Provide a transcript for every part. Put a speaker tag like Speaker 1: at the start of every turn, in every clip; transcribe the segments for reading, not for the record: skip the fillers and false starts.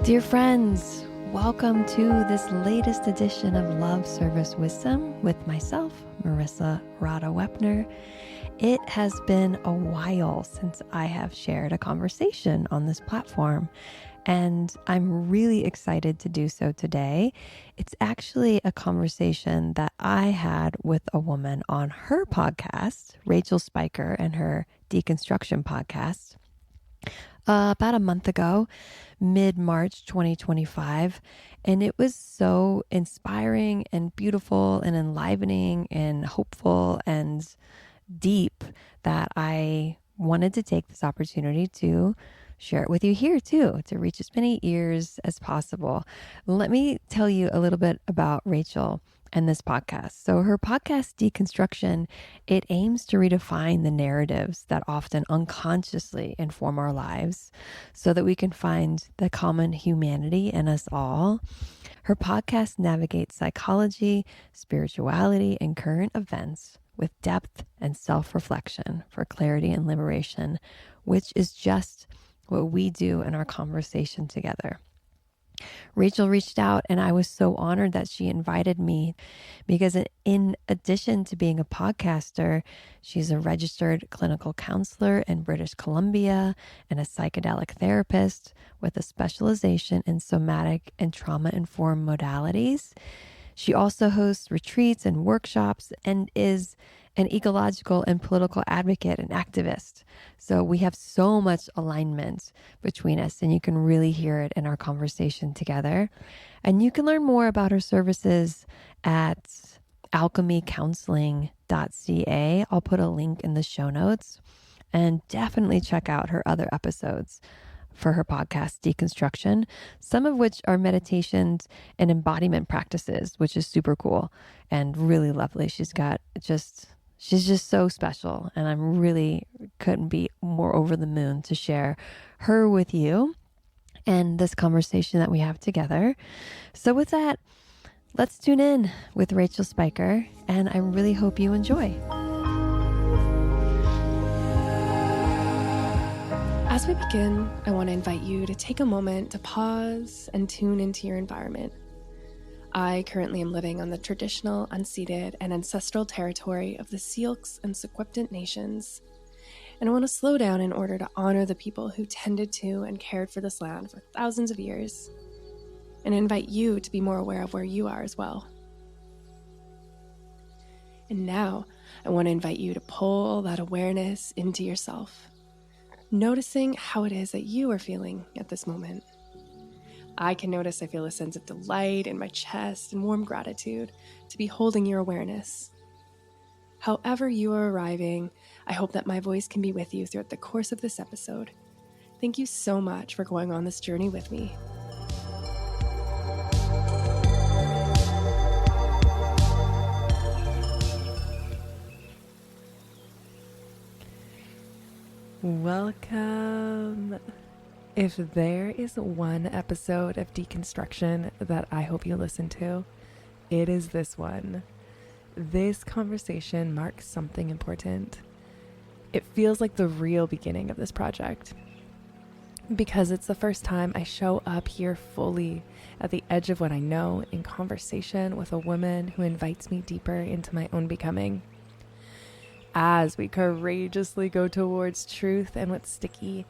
Speaker 1: Dear friends, welcome to this latest edition of Love, Service, Wisdom with myself, Marissa Rada Wepner. It has been a while since I have shared a conversation on this platform, and I'm really excited to do so today. It's actually a conversation that I had with a woman on her podcast, Rachael Spyker, and her Deconstruction Podcast, about a month ago, mid-March 2025. And it was so inspiring and beautiful and enlivening and hopeful and deep that I wanted to take this opportunity to share it with you here too, to reach as many ears as possible. Let me tell you a little bit about Rachael and this podcast. So her podcast, Deconstruction, it aims to redefine the narratives that often unconsciously inform our lives so that we can find the common humanity in us all. Her podcast navigates psychology, spirituality, and current events with depth and self-reflection for clarity and liberation, which is just what we do in our conversation together. Rachael reached out, and I was so honored that she invited me because in addition to being a podcaster, she's a registered clinical counselor in British Columbia and a psychedelic therapist with a specialization in somatic and trauma-informed modalities. She also hosts retreats and workshops and is an ecological and political advocate and activist. So we have so much alignment between us, and you can really hear it in our conversation together. And you can learn more about her services at alchemycounselling.ca. I'll put a link in the show notes, and definitely check out her other episodes for her podcast, Deconstruction, some of which are meditations and embodiment practices, which is super cool and really lovely. She's just so special, and I'm really couldn't be more over the moon to share her with you and this conversation that we have together. So with that, let's tune in with Rachael Spyker, and I really hope you enjoy.
Speaker 2: As we begin, I want to invite you to take a moment to pause and tune into your environment. I currently am living on the traditional, unceded, and ancestral territory of the Syilx and Secwepemc nations, and I want to slow down in order to honor the people who tended to and cared for this land for thousands of years, and invite you to be more aware of where you are as well. And now, I want to invite you to pull that awareness into yourself, noticing how it is that you are feeling at this moment. I can notice I feel a sense of delight in my chest and warm gratitude to be holding your awareness. However you are arriving, I hope that my voice can be with you throughout the course of this episode. Thank you so much for going on this journey with me.
Speaker 3: Welcome. If there is one episode of Deconstruction that I hope you listen to, it is this one. This conversation marks something important. It feels like the real beginning of this project, because it's the first time I show up here fully at the edge of what I know in conversation with a woman who invites me deeper into my own becoming. As we courageously go towards truth and what's sticky,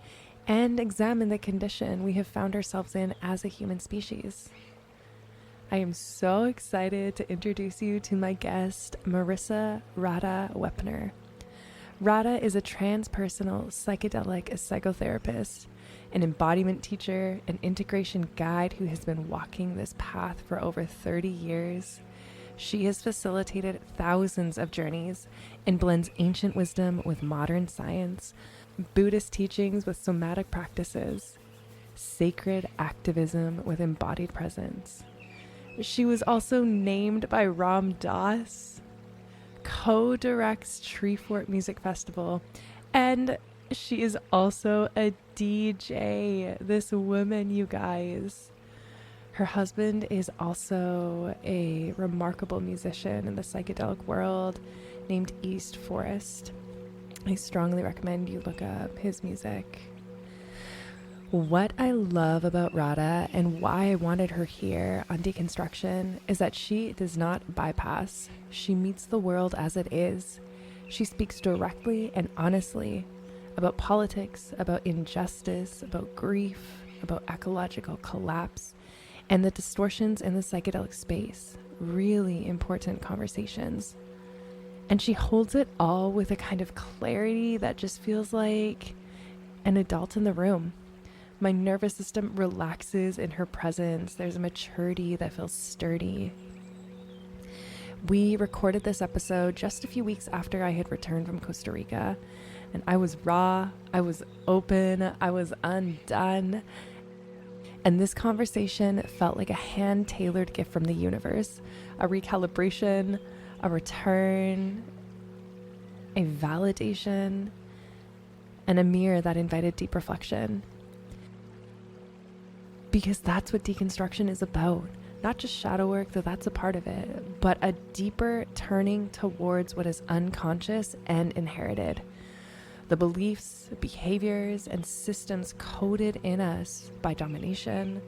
Speaker 3: and examine the condition we have found ourselves in as a human species. I am so excited to introduce you to my guest, Marissa Rada Wepner. Rada is a transpersonal psychedelic psychotherapist, an embodiment teacher, an integration guide who has been walking this path for over 30 years. She has facilitated thousands of journeys and blends ancient wisdom with modern science, Buddhist teachings with somatic practices, sacred activism with embodied presence. She was also named by Ram Dass, co-directs Treefort Music Festival, and she is also a DJ. This woman, you guys. Her husband is also a remarkable musician in the psychedelic world named East Forest. I strongly recommend you look up his music. What I love about Radha and why I wanted her here on Deconstruction is that she does not bypass. She meets the world as it is. She speaks directly and honestly about politics, about injustice, about grief, about ecological collapse, and the distortions in the psychedelic space. Really important conversations. And she holds it all with a kind of clarity that just feels like an adult in the room. My nervous system relaxes in her presence. There's a maturity that feels sturdy. We recorded this episode just a few weeks after I had returned from Costa Rica, and I was raw, I was open, I was undone. And this conversation felt like a hand-tailored gift from the universe, a recalibration, a return, a validation, and a mirror that invited deep reflection. Because that's what deconstruction is about. Not just shadow work, though that's a part of it, but a deeper turning towards what is unconscious and inherited. The beliefs, behaviors, and systems coded in us by domination,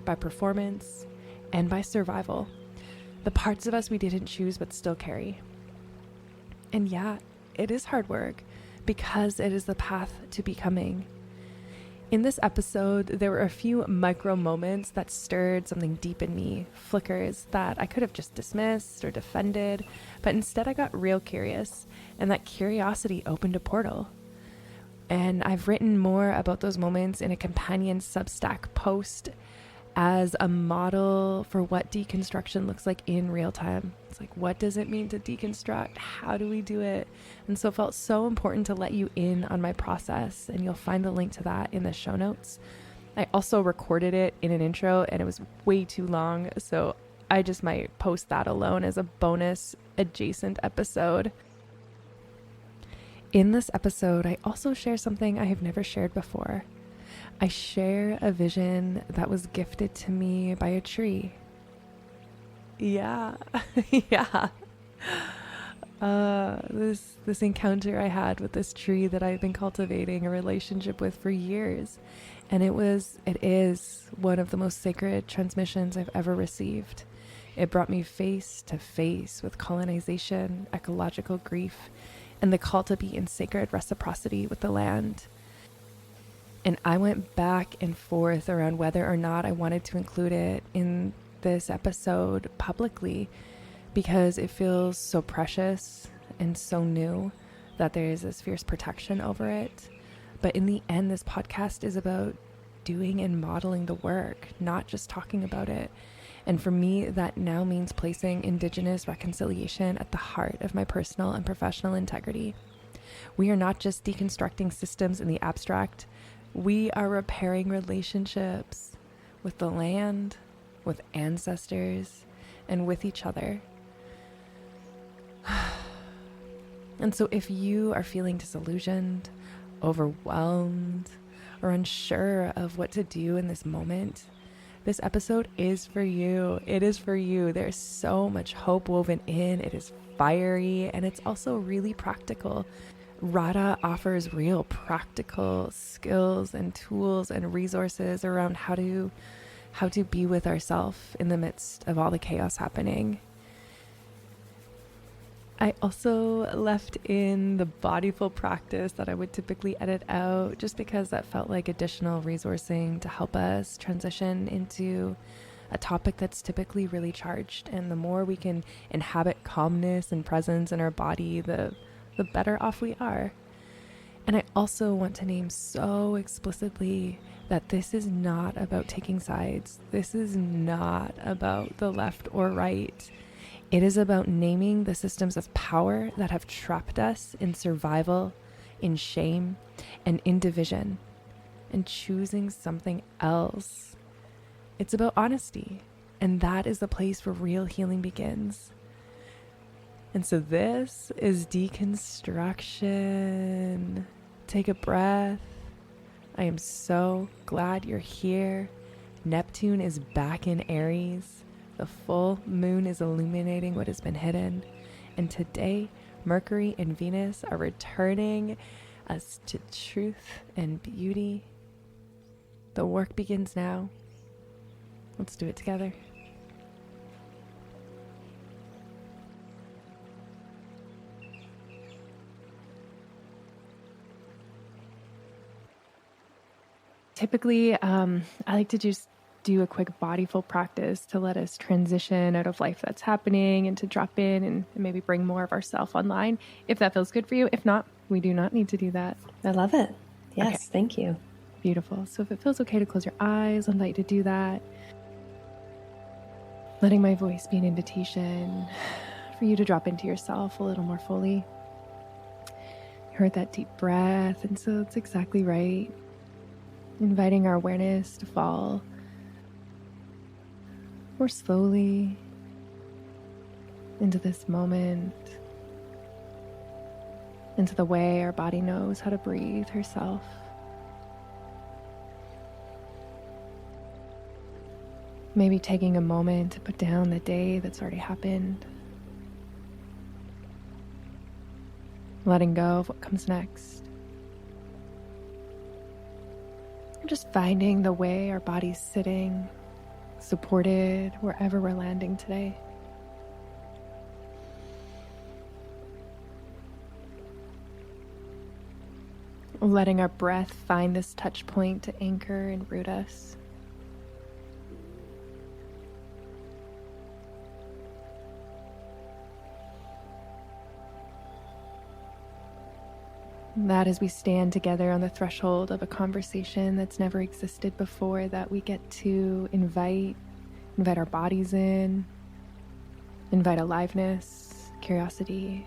Speaker 3: by performance, and by survival. The parts of us we didn't choose but still carry. And yeah, it is hard work because it is the path to becoming. In this episode, there were a few micro moments that stirred something deep in me, flickers that I could have just dismissed or defended, but instead I got real curious, and that curiosity opened a portal. And I've written more about those moments in a companion Substack post as a model for what deconstruction looks like in real time. It's like, what does it mean to deconstruct? How do we do it? And so it felt so important to let you in on my process, and you'll find the link to that in the show notes. I also recorded it in an intro, and it was way too long, so I just might post that alone as a bonus adjacent episode. In this episode, I also share something I have never shared before. I share a vision that was gifted to me by a tree. Yeah, yeah. This encounter I had with this tree that I've been cultivating a relationship with for years. And it is one of the most sacred transmissions I've ever received. It brought me face to face with colonization, ecological grief, and the call to be in sacred reciprocity with the land. And I went back and forth around whether or not I wanted to include it in this episode publicly because it feels so precious and so new that there is this fierce protection over it. But in the end, this podcast is about doing and modeling the work, not just talking about it. And for me, that now means placing Indigenous reconciliation at the heart of my personal and professional integrity. We are not just deconstructing systems in the abstract. We are repairing relationships with the land, with ancestors, and with each other. And so if you are feeling disillusioned, overwhelmed, or unsure of what to do in this moment, this episode is for you. It is for you. There's so much hope woven in. It is fiery, and it's also really practical. Radha offers real practical skills and tools and resources around how to be with ourselves in the midst of all the chaos happening. I also left in the bodyful practice that I would typically edit out just because that felt like additional resourcing to help us transition into a topic that's typically really charged. And the more we can inhabit calmness and presence in our body, the better off we are. And I also want to name so explicitly that this is not about taking sides. This is not about the left or right. It is about naming the systems of power that have trapped us in survival, in shame, and in division, and choosing something else. It's about honesty, and that is the place where real healing begins. And so this is deconstruction. Take a breath. I am so glad you're here. Neptune is back in Aries. The full moon is illuminating what has been hidden. And today, Mercury and Venus are returning us to truth and beauty. The work begins now. Let's do it together. Typically, I like to just do a quick bodyful practice to let us transition out of life that's happening and to drop in and maybe bring more of ourself online. If that feels good for you. If not, we do not need to do that.
Speaker 1: I love it. Yes,
Speaker 3: okay.
Speaker 1: Thank you.
Speaker 3: Beautiful. So if it feels okay to close your eyes, I'd like to do that. Letting my voice be an invitation for you to drop into yourself a little more fully. You heard that deep breath, and so it's exactly right. Inviting our awareness to fall more slowly into this moment, into the way our body knows how to breathe herself. Maybe taking a moment to put down the day that's already happened. Letting go of what comes next. Or just finding the way our body's sitting, supported wherever we're landing today. Letting our breath find this touch point to anchor and root us. That as we stand together on the threshold of a conversation that's never existed before, that we get to invite our bodies in, invite aliveness, curiosity.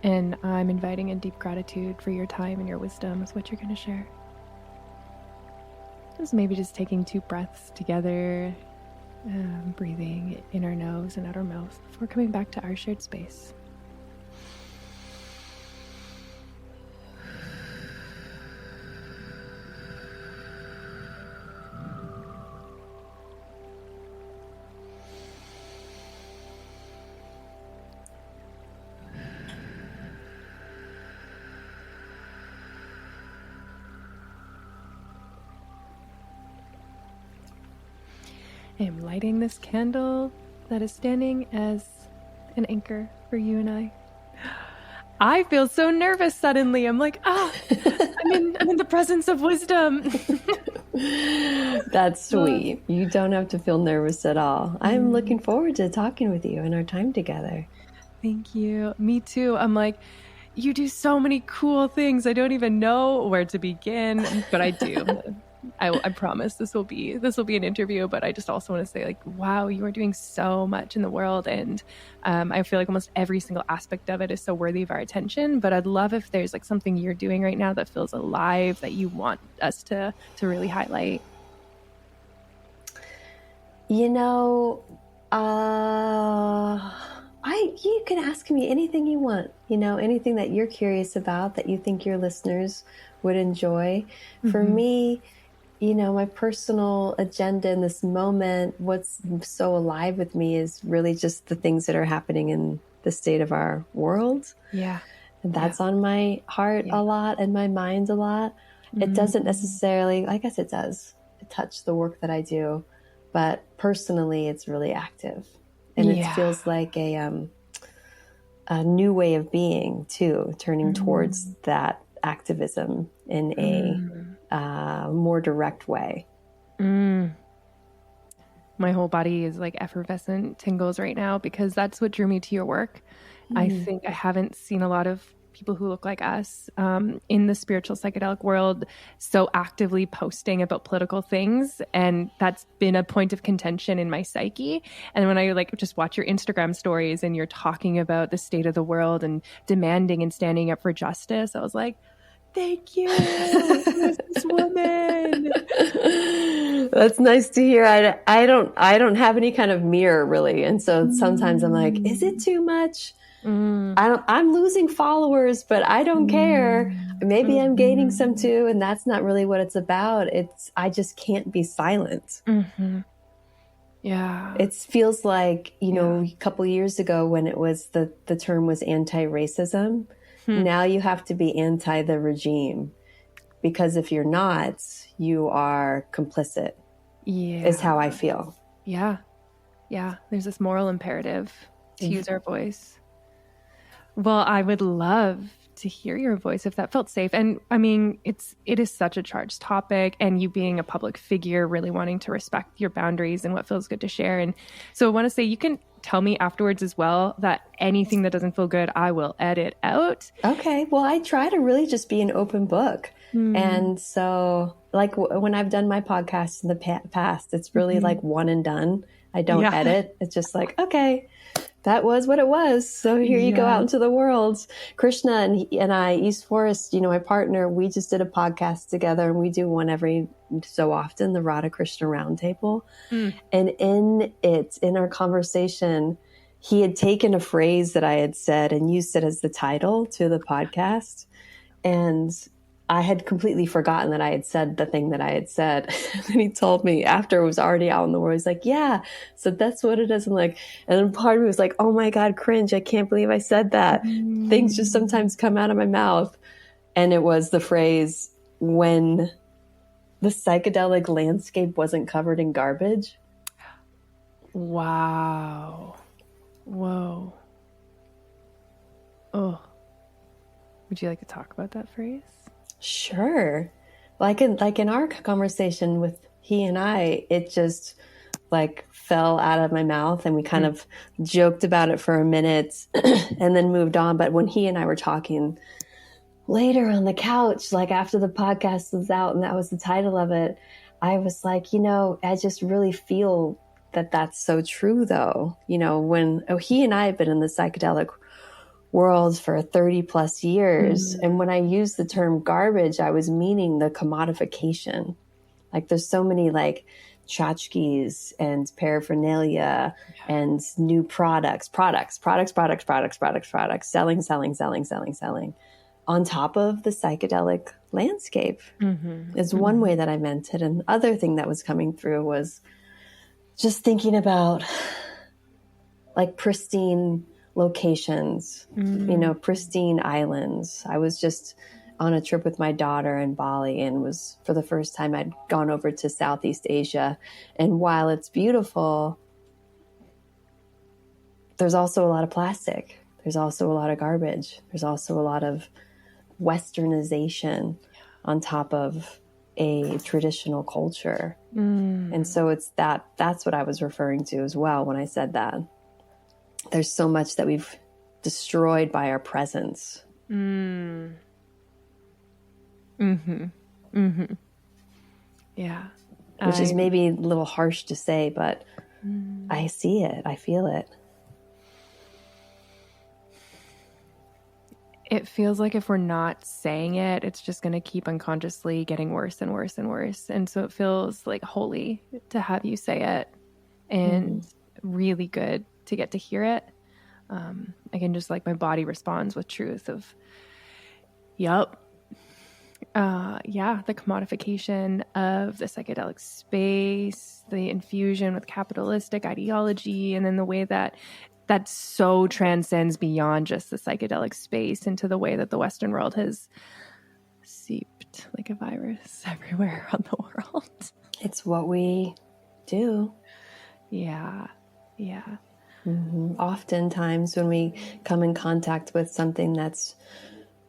Speaker 3: And I'm inviting in deep gratitude for your time and your wisdom is what you're going to share. Maybe just taking 2 breaths together, breathing in our nose and out our mouth before coming back to our shared space. I am lighting this candle that is standing as an anchor for you and I. I feel so nervous suddenly. I'm like, I'm in the presence of wisdom.
Speaker 1: That's sweet. You don't have to feel nervous at all. I'm looking forward to talking with you and our time together.
Speaker 3: Thank you. Me too. I'm like, you do so many cool things. I don't even know where to begin, but I do. I promise this will be an interview, but I just also want to say, like, wow, you are doing so much in the world, and I feel like almost every single aspect of it is so worthy of our attention. But I'd love if there's like something you're doing right now that feels alive that you want us to really highlight.
Speaker 1: You know, you can ask me anything you want. You know, anything that you're curious about that you think your listeners would enjoy. For me, you know, my personal agenda in this moment, what's so alive with me is really just the things that are happening in the state of our world.
Speaker 3: Yeah.
Speaker 1: And that's on my heart a lot and my mind a lot. It doesn't necessarily, I guess it does, touch the work that I do, but personally it's really active. And it feels like a new way of being too, turning towards that activism in a more direct way.
Speaker 3: My whole body is like effervescent tingles right now because that's what drew me to your work. I think I haven't seen a lot of people who look like us in the spiritual psychedelic world so actively posting about political things, and that's been a point of contention in my psyche. And when I like just watch your Instagram stories and you're talking about the state of the world and demanding and standing up for justice, I was like, thank you, this woman.
Speaker 1: That's nice to hear. I don't have any kind of mirror really, and so sometimes I'm like, is it too much? I'm losing followers, but I don't care. Maybe I'm gaining some too, and that's not really what it's about. I just can't be silent.
Speaker 3: Yeah.
Speaker 1: It feels like, you know, a couple years ago when it was the term was anti-racism. Now you have to be anti the regime. because if you're not, you are complicit, is how I feel.
Speaker 3: Yeah. Yeah. There's this moral imperative to use our voice. Well, I would love to hear your voice if that felt safe. And I mean, it is such a charged topic, and you being a public figure, really wanting to respect your boundaries and what feels good to share. And so I want to say, you can tell me afterwards as well that anything that doesn't feel good, I will edit out.
Speaker 1: Okay. Well, I try to really just be an open book. And so like when I've done my podcast in the past, it's really like one and done. I don't edit. It's just like, okay, that was what it was. So here you go out into the world. Krishna and I, East Forest, my partner, we just did a podcast together, and we do one every so often, the Radha Krishna Roundtable. And in our conversation, he had taken a phrase that I had said and used it as the title to the podcast. And I had completely forgotten that I had said the thing that I had said. And he told me after it was already out in the world, he's like, yeah, so that's what it is. And then part of me was like, oh my God, cringe. I can't believe I said that. Things just sometimes come out of my mouth. And it was the phrase, when the psychedelic landscape wasn't covered in garbage.
Speaker 3: Wow. Whoa. Oh, would you like to talk about that phrase?
Speaker 1: Sure. Like in our conversation with he and I, it just fell out of my mouth, and we kind of joked about it for a minute and then moved on. But when he and I were talking later on the couch, after the podcast was out and that was the title of it, I was like, I just really feel that that's so true though. When he and I have been in the psychedelic world for 30 plus years. And when I used the term garbage, I was meaning the commodification. There's so many tchotchkes and paraphernalia and new products, selling on top of the psychedelic landscape is one way that I meant it. And the other thing that was coming through was just thinking about pristine locations, pristine islands. I was just on a trip with my daughter in Bali, and was for the first time I'd gone over to Southeast Asia. And while it's beautiful, there's also a lot of plastic. There's also a lot of garbage. There's also a lot of westernization on top of a traditional culture. And so that's what I was referring to as well when I said that. There's so much that we've destroyed by our presence.
Speaker 3: Yeah.
Speaker 1: Which is maybe a little harsh to say, but I see it. I feel it.
Speaker 3: It feels like if we're not saying it, it's just going to keep unconsciously getting worse and worse and worse. And so it feels holy to have you say it, and really good to get to hear it. I can just my body responds with truth of, the commodification of the psychedelic space, the infusion with capitalistic ideology, and then the way that so transcends beyond just the psychedelic space into the way that the Western world has seeped like a virus everywhere around the world.
Speaker 1: It's what we do.
Speaker 3: Yeah.
Speaker 1: Oftentimes when we come in contact with something that's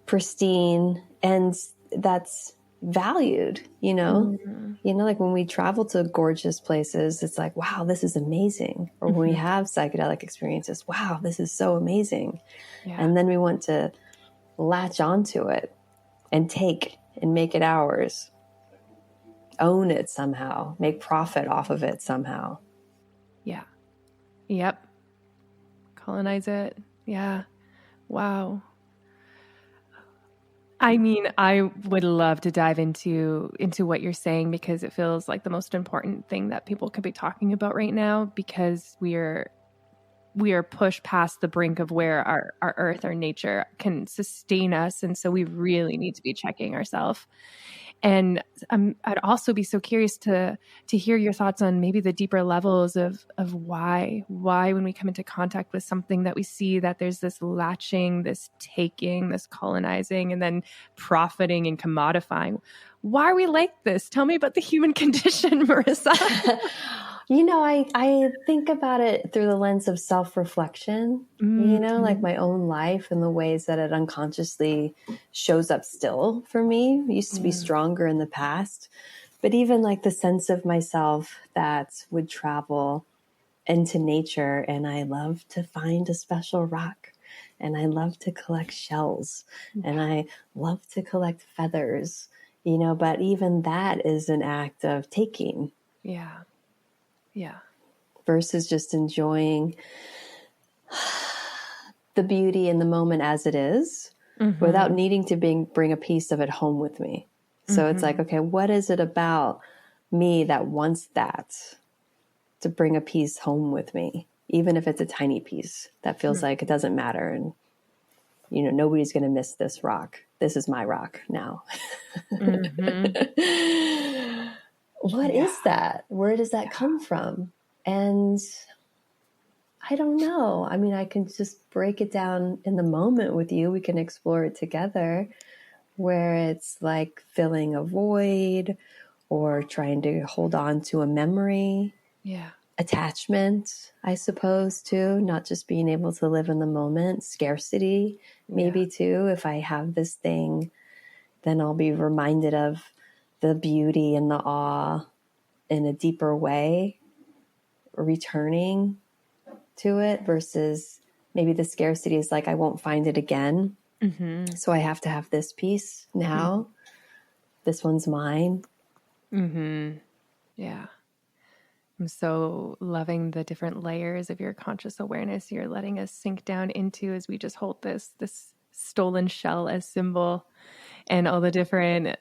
Speaker 1: pristine and that's valued, when we travel to gorgeous places, it's like, wow, this is amazing. Or when we have psychedelic experiences, wow, this is so amazing. And then we want to latch onto it and take and make it ours, own it somehow, make profit off of it somehow.
Speaker 3: Yeah. Yep. Colonize it. Yeah. Wow. I mean, I would love to dive into what you're saying, because it feels like the most important thing that people could be talking about right now, because we are pushed past the brink of where our earth, our nature can sustain us. And so we really need to be checking ourselves.
Speaker 2: And I'd also be so curious to hear your thoughts on maybe the deeper levels of why when we come into contact with something that we see that there's this latching, this taking, this colonizing, and then profiting and commodifying. Why are we like this? Tell me about the human condition, Marissa.
Speaker 1: I think about it through the lens of self-reflection, like my own life and the ways that it unconsciously shows up still for me. It used to be stronger in the past, but even like the sense of myself that would travel into nature, and I love to find a special rock, and I love to collect shells, and I love to collect feathers, but even that is an act of taking.
Speaker 2: Yeah. Yeah.
Speaker 1: Versus just enjoying the beauty in the moment as it is, without needing to bring a piece of it home with me. So it's like, okay, what is it about me that wants that to bring a piece home with me? Even if it's a tiny piece that feels like it doesn't matter. And, nobody's going to miss this rock. This is my rock now. What is that? Where does that come from? And I don't know. I mean, I can just break it down in the moment with you. We can explore it together, where it's like filling a void or trying to hold on to a memory.
Speaker 2: Yeah.
Speaker 1: Attachment, I suppose, too. Not just being able to live in the moment. Scarcity, maybe, too. If I have this thing, then I'll be reminded of the beauty and the awe in a deeper way, returning to it, versus maybe the scarcity is like, I won't find it again. So I have to have this piece now. This one's mine.
Speaker 2: Yeah. I'm so loving the different layers of your conscious awareness you're letting us sink down into as we just hold this stolen shell as symbol, and all the different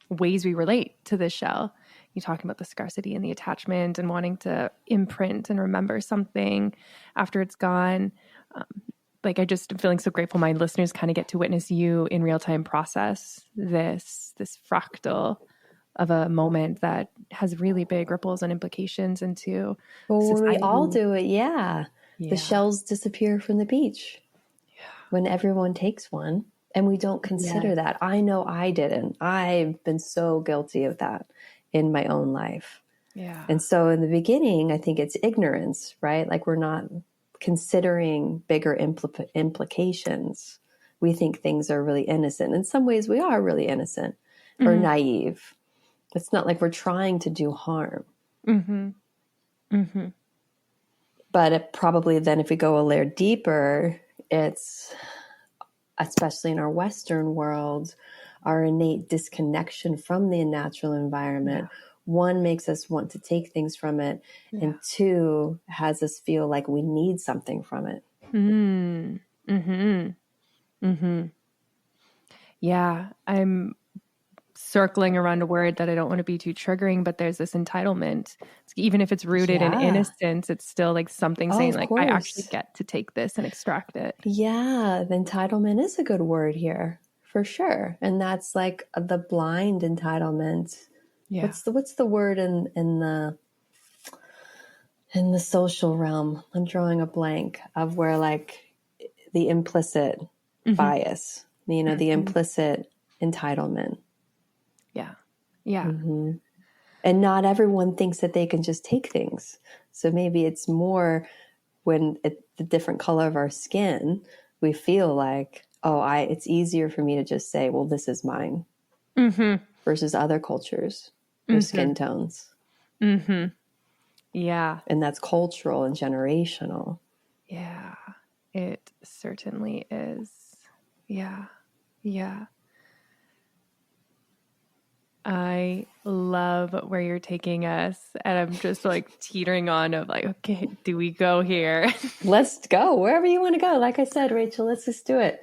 Speaker 2: ways we relate to this shell. You're talking about the scarcity and the attachment and wanting to imprint and remember something after it's gone. I just am feeling so grateful my listeners kind of get to witness you in real time process this fractal of a moment that has really big ripples and implications into
Speaker 1: when we all do it, the shells disappear from the beach when everyone takes one. And we don't consider that. I know I didn't. I've been so guilty of that in my own life.
Speaker 2: Yeah.
Speaker 1: And so in the beginning, I think it's ignorance, right? Like we're not considering bigger implications. We think things are really innocent. In some ways, we are really innocent or naive. It's not like we're trying to do harm. But it probably then, if we go a layer deeper, it's, especially in our Western world, our innate disconnection from the natural environment. One, makes us want to take things from it. And two, has us feel like we need something from it.
Speaker 2: Yeah. I'm circling around a word that I don't want to be too triggering, but there's this entitlement. Even if it's rooted in innocence, it's still like something saying like, I actually get to take this and extract it.
Speaker 1: Yeah, the entitlement is a good word here for sure. And that's like the blind entitlement. Yeah. What's the word in the social realm? I'm drawing a blank of where like the implicit bias, the implicit entitlement.
Speaker 2: Yeah.
Speaker 1: And not everyone thinks that they can just take things. So maybe it's more when the different color of our skin, we feel like, it's easier for me to just say, well, this is mine, versus other cultures or skin tones.
Speaker 2: Yeah.
Speaker 1: And that's cultural and generational.
Speaker 2: Yeah, it certainly is. Yeah. I love where you're taking us, and I'm just like teetering on of like, okay, do we go here?
Speaker 1: Let's go wherever you want to go. Like I said, Rachel, let's just do it.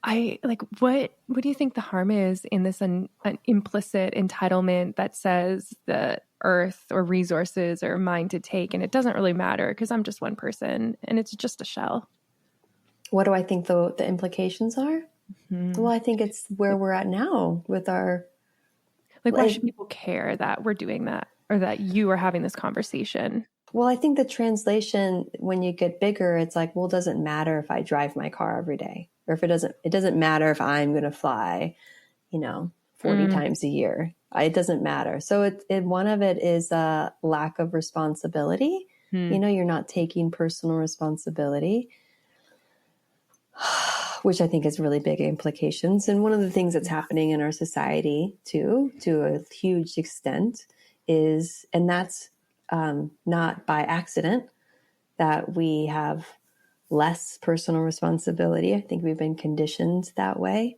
Speaker 2: I like, what do you think the harm is in this an implicit entitlement that says the earth or resources are mine to take, and it doesn't really matter because I'm just one person and it's just a shell?
Speaker 1: What do I think the implications are?
Speaker 3: Mm-hmm.
Speaker 1: Well, I think it's where we're at now with our...
Speaker 2: Like, why should people care that we're doing that or that you are having this conversation?
Speaker 1: Well, I think the translation, when you get bigger, it's like, well, it doesn't matter if I drive my car every day, or if it doesn't matter if I'm going to fly, 40 times a year. It doesn't matter. So one of it is a lack of responsibility. You're not taking personal responsibility, which I think has really big implications. And one of the things that's happening in our society too, to a huge extent is, and that's not by accident, that we have less personal responsibility. I think we've been conditioned that way.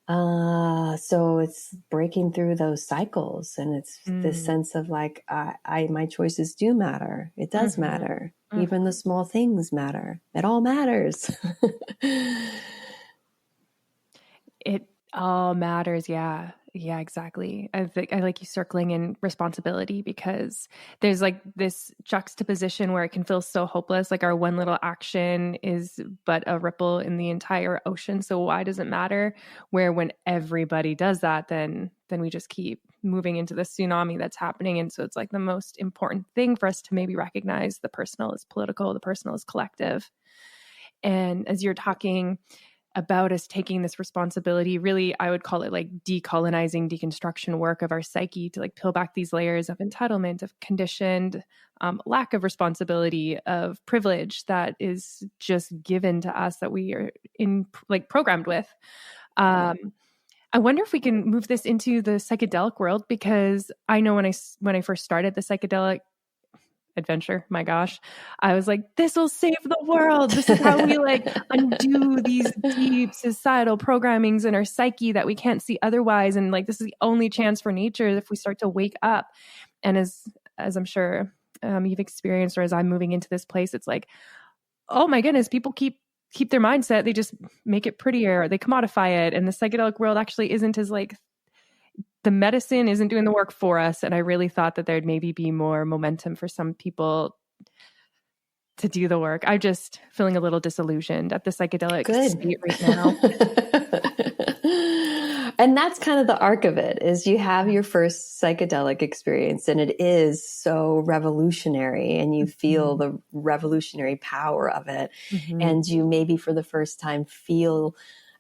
Speaker 1: So it's breaking through those cycles, and it's this sense of like, my choices do matter. It does matter. Even the small things matter. It all matters.
Speaker 2: It all matters. Yeah. Yeah, exactly. I think I like you circling in responsibility, because there's like this juxtaposition where it can feel so hopeless. Like our one little action is but a ripple in the entire ocean. So why does it matter? Where when everybody does that, then we just keep moving into the tsunami that's happening. And so it's like the most important thing for us to maybe recognize the personal is political, the personal is collective. And as you're talking about us taking this responsibility, really, I would call it like decolonizing, deconstruction work of our psyche to like peel back these layers of entitlement, of conditioned lack of responsibility, of privilege that is just given to us, that we are programmed with. I wonder if we can move this into the psychedelic world, because I know when I first started the psychedelic adventure, my gosh, I was like, this will save the world. This is how we like undo these deep societal programmings in our psyche that we can't see otherwise. And like, this is the only chance for nature if we start to wake up. And as I'm sure you've experienced, or as I'm moving into this place, it's like, oh my goodness, people keep their mindset. They just make it prettier. They commodify it. And the psychedelic world actually isn't as like, the medicine isn't doing the work for us. And I really thought that there'd maybe be more momentum for some people to do the work. I'm just feeling a little disillusioned at the psychedelic state right now.
Speaker 1: And that's kind of the arc of it, is you have your first psychedelic experience, and it is so revolutionary, and you feel the revolutionary power of it. And you maybe for the first time feel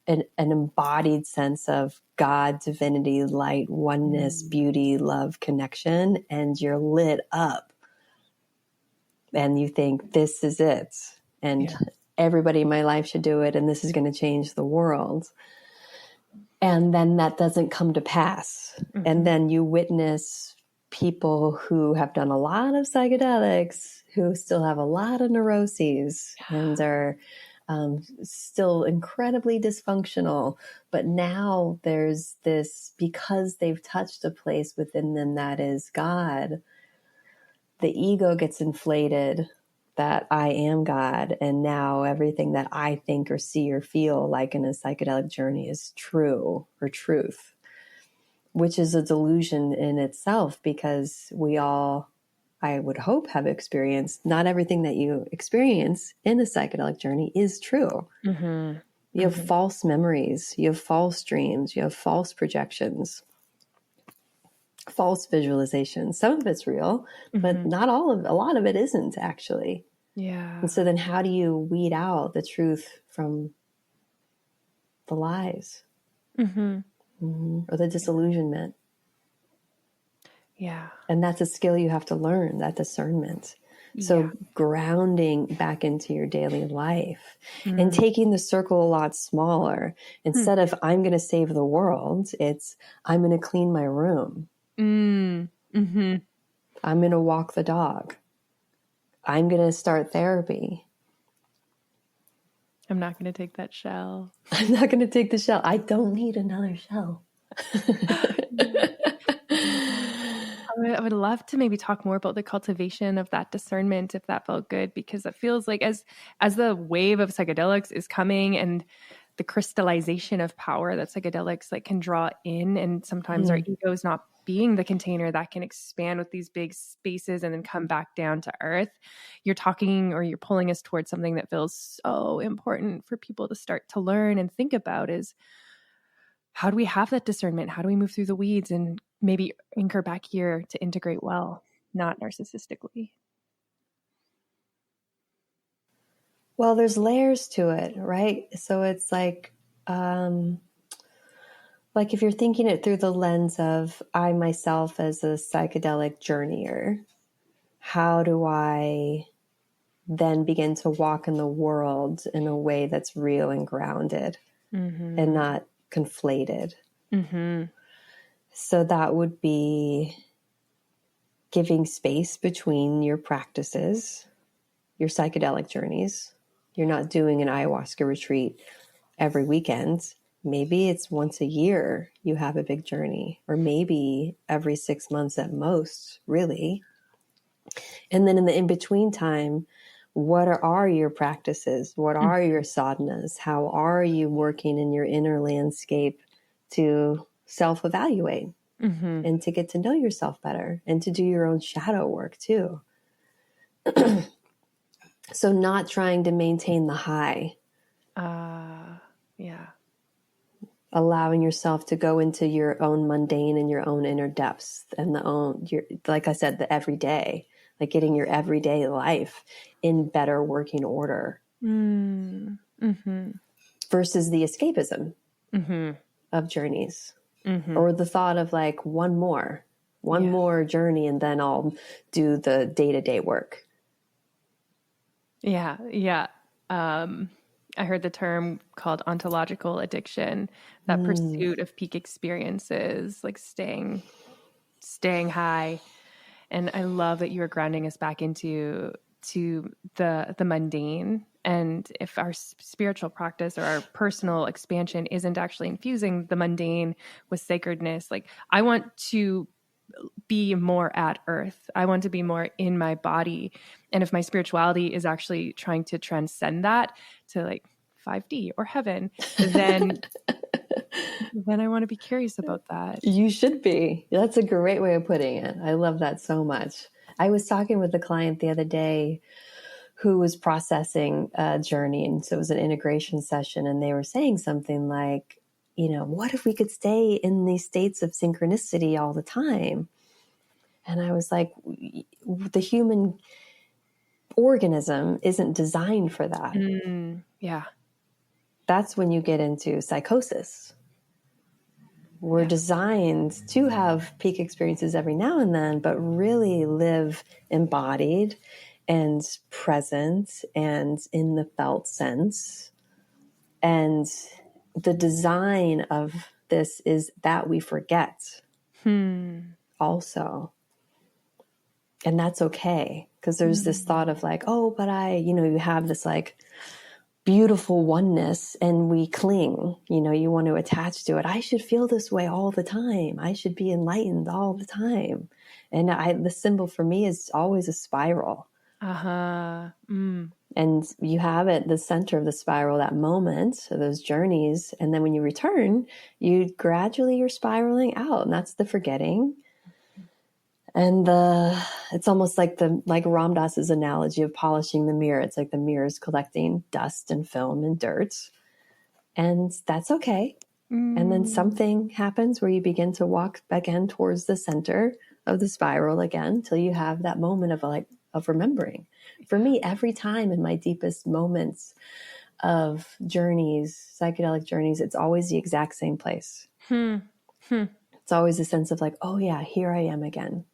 Speaker 1: an embodied sense of God, divinity, light, oneness, beauty, love, connection, and you're lit up. And you think, this is it. And everybody in my life should do it. And this is going to change the world. And then that doesn't come to pass. And then you witness people who have done a lot of psychedelics, who still have a lot of neuroses and are still incredibly dysfunctional. But now there's this, because they've touched a place within them that is God, the ego gets inflated that I am God. And now everything that I think or see or feel like in a psychedelic journey is true or truth, which is a delusion in itself, because we all, I would hope, have experienced not everything that you experience in the psychedelic journey is true. You have false memories, you have false dreams, you have false projections, false visualizations. Some of it's real, but not all of, a lot of it isn't actually.
Speaker 2: Yeah.
Speaker 1: And so then how do you weed out the truth from the lies or the disillusionment?
Speaker 2: Yeah.
Speaker 1: And that's a skill you have to learn, that discernment. So grounding back into your daily life and taking the circle a lot smaller. Instead of I'm going to save the world, it's I'm going to clean my room. I'm going to walk the dog. I'm going to start therapy.
Speaker 2: I'm not going to take that shell.
Speaker 1: I'm not going to take the shell. I don't need another shell.
Speaker 2: I would love to maybe talk more about the cultivation of that discernment, if that felt good, because it feels like as the wave of psychedelics is coming and the crystallization of power that psychedelics like can draw in, and sometimes our ego is not being the container that can expand with these big spaces and then come back down to earth, you're talking, or you're pulling us towards something that feels so important for people to start to learn and think about, is how do we have that discernment? How do we move through the weeds and maybe anchor back here to integrate well, not narcissistically?
Speaker 1: Well, there's layers to it, right? So it's like if you're thinking it through the lens of I myself as a psychedelic journeyer, how do I then begin to walk in the world in a way that's real and grounded and not conflated? So that would be giving space between your practices, your psychedelic journeys. You're not doing an ayahuasca retreat every weekend. Maybe it's once a year you have a big journey, or maybe every 6 months at most, really. And then in the in-between time, what are your practices? What are your sadhanas? How are you working in your inner landscape to self-evaluate and to get to know yourself better and to do your own shadow work too? So not trying to maintain the high.
Speaker 2: Yeah.
Speaker 1: Allowing yourself to go into your own mundane and your own inner depths and like I said, the everyday, like getting your everyday life in better working order versus the escapism of journeys or the thought of like one more journey and then I'll do the day-to-day work.
Speaker 2: Yeah. I heard the term called ontological addiction, that pursuit of peak experiences, like staying high. And I love that you are grounding us back into the mundane. And if our spiritual practice or our personal expansion isn't actually infusing the mundane with sacredness, like I want to be more at earth. I want to be more in my body. And if my spirituality is actually trying to transcend that to like 5D or heaven, then I want to be curious about that.
Speaker 1: You should be. That's a great way of putting it. I love that so much. I was talking with a client the other day who was processing a journey. And so it was an integration session. And they were saying something like, what if we could stay in these states of synchronicity all the time? And I was like, the human organism isn't designed for that.
Speaker 2: Yeah.
Speaker 1: That's when you get into psychosis. We're designed to have peak experiences every now and then, but really live embodied and present and in the felt sense. And the design of this is that we forget also. And that's okay. Because there's this thought of like, oh, but you have this like beautiful oneness and we cling, you want to attach to it. I should feel this way all the time. I should be enlightened all the time. And the symbol for me is always a spiral. And you have at the center of the spiral, that moment of those journeys. And then when you return, you're spiraling out, and that's the forgetting. And it's almost like Ram Dass's analogy of polishing the mirror. It's like the mirror is collecting dust and film and dirt, and that's okay. And then something happens where you begin to walk again towards the center of the spiral again, till you have that moment of remembering. For me, every time in my deepest moments of journeys, psychedelic journeys, it's always the exact same place. It's always a sense of like, oh yeah, here I am again.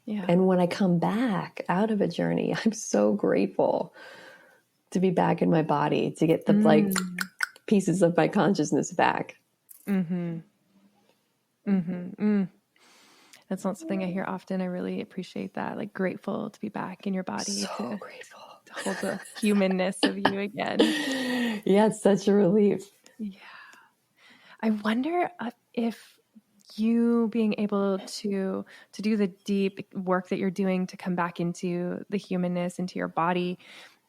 Speaker 1: Yeah. And when I come back out of a journey, I'm so grateful to be back in my body, to get the pieces of my consciousness back.
Speaker 2: That's not something I hear often. I really appreciate that. Like, grateful to be back in your body.
Speaker 1: So grateful
Speaker 2: to hold the humanness of you again.
Speaker 1: Yeah, it's such a relief.
Speaker 2: Yeah. I wonder if you being able to do the deep work that you're doing to come back into the humanness, into your body,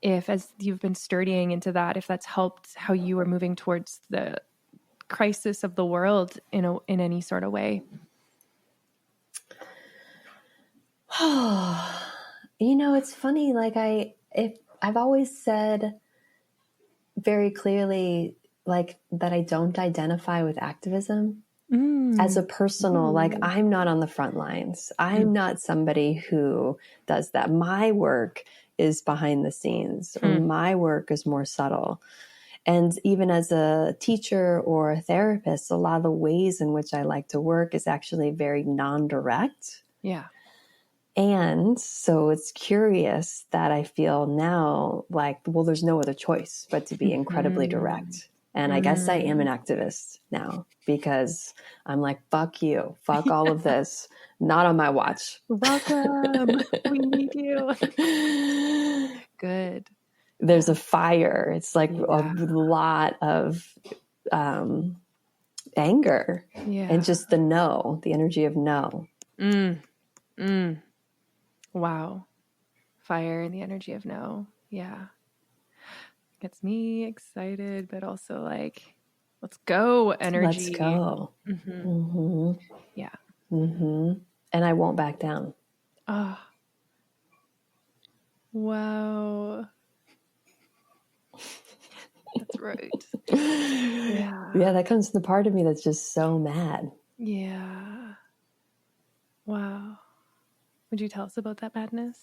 Speaker 2: if as you've been studying into that, if that's helped how you are moving towards the crisis of the world in any sort of way?
Speaker 1: It's funny. Like I've always said very clearly, like, that I don't identify with activism as a personal, like, I'm not on the front lines. I'm not somebody who does that. My work is behind the scenes, or my work is more subtle. And even as a teacher or a therapist, a lot of the ways in which I like to work is actually very non-direct.
Speaker 2: Yeah.
Speaker 1: And so it's curious that I feel now like, well, there's no other choice but to be incredibly direct. And I guess I am an activist now, because I'm like, fuck you, fuck all of this, not on my watch.
Speaker 2: Welcome. We need you. Good.
Speaker 1: There's a fire. It's like a lot of anger and just the no, the energy of no.
Speaker 2: Wow. Fire and the energy of no. Yeah. Gets me excited, but also like, let's go energy.
Speaker 1: Let's go.
Speaker 2: Yeah.
Speaker 1: And I won't back down.
Speaker 2: Oh. Wow. That's right.
Speaker 1: Yeah, that comes from the part of me that's just so mad.
Speaker 2: Yeah. Wow. Would you tell us about that madness?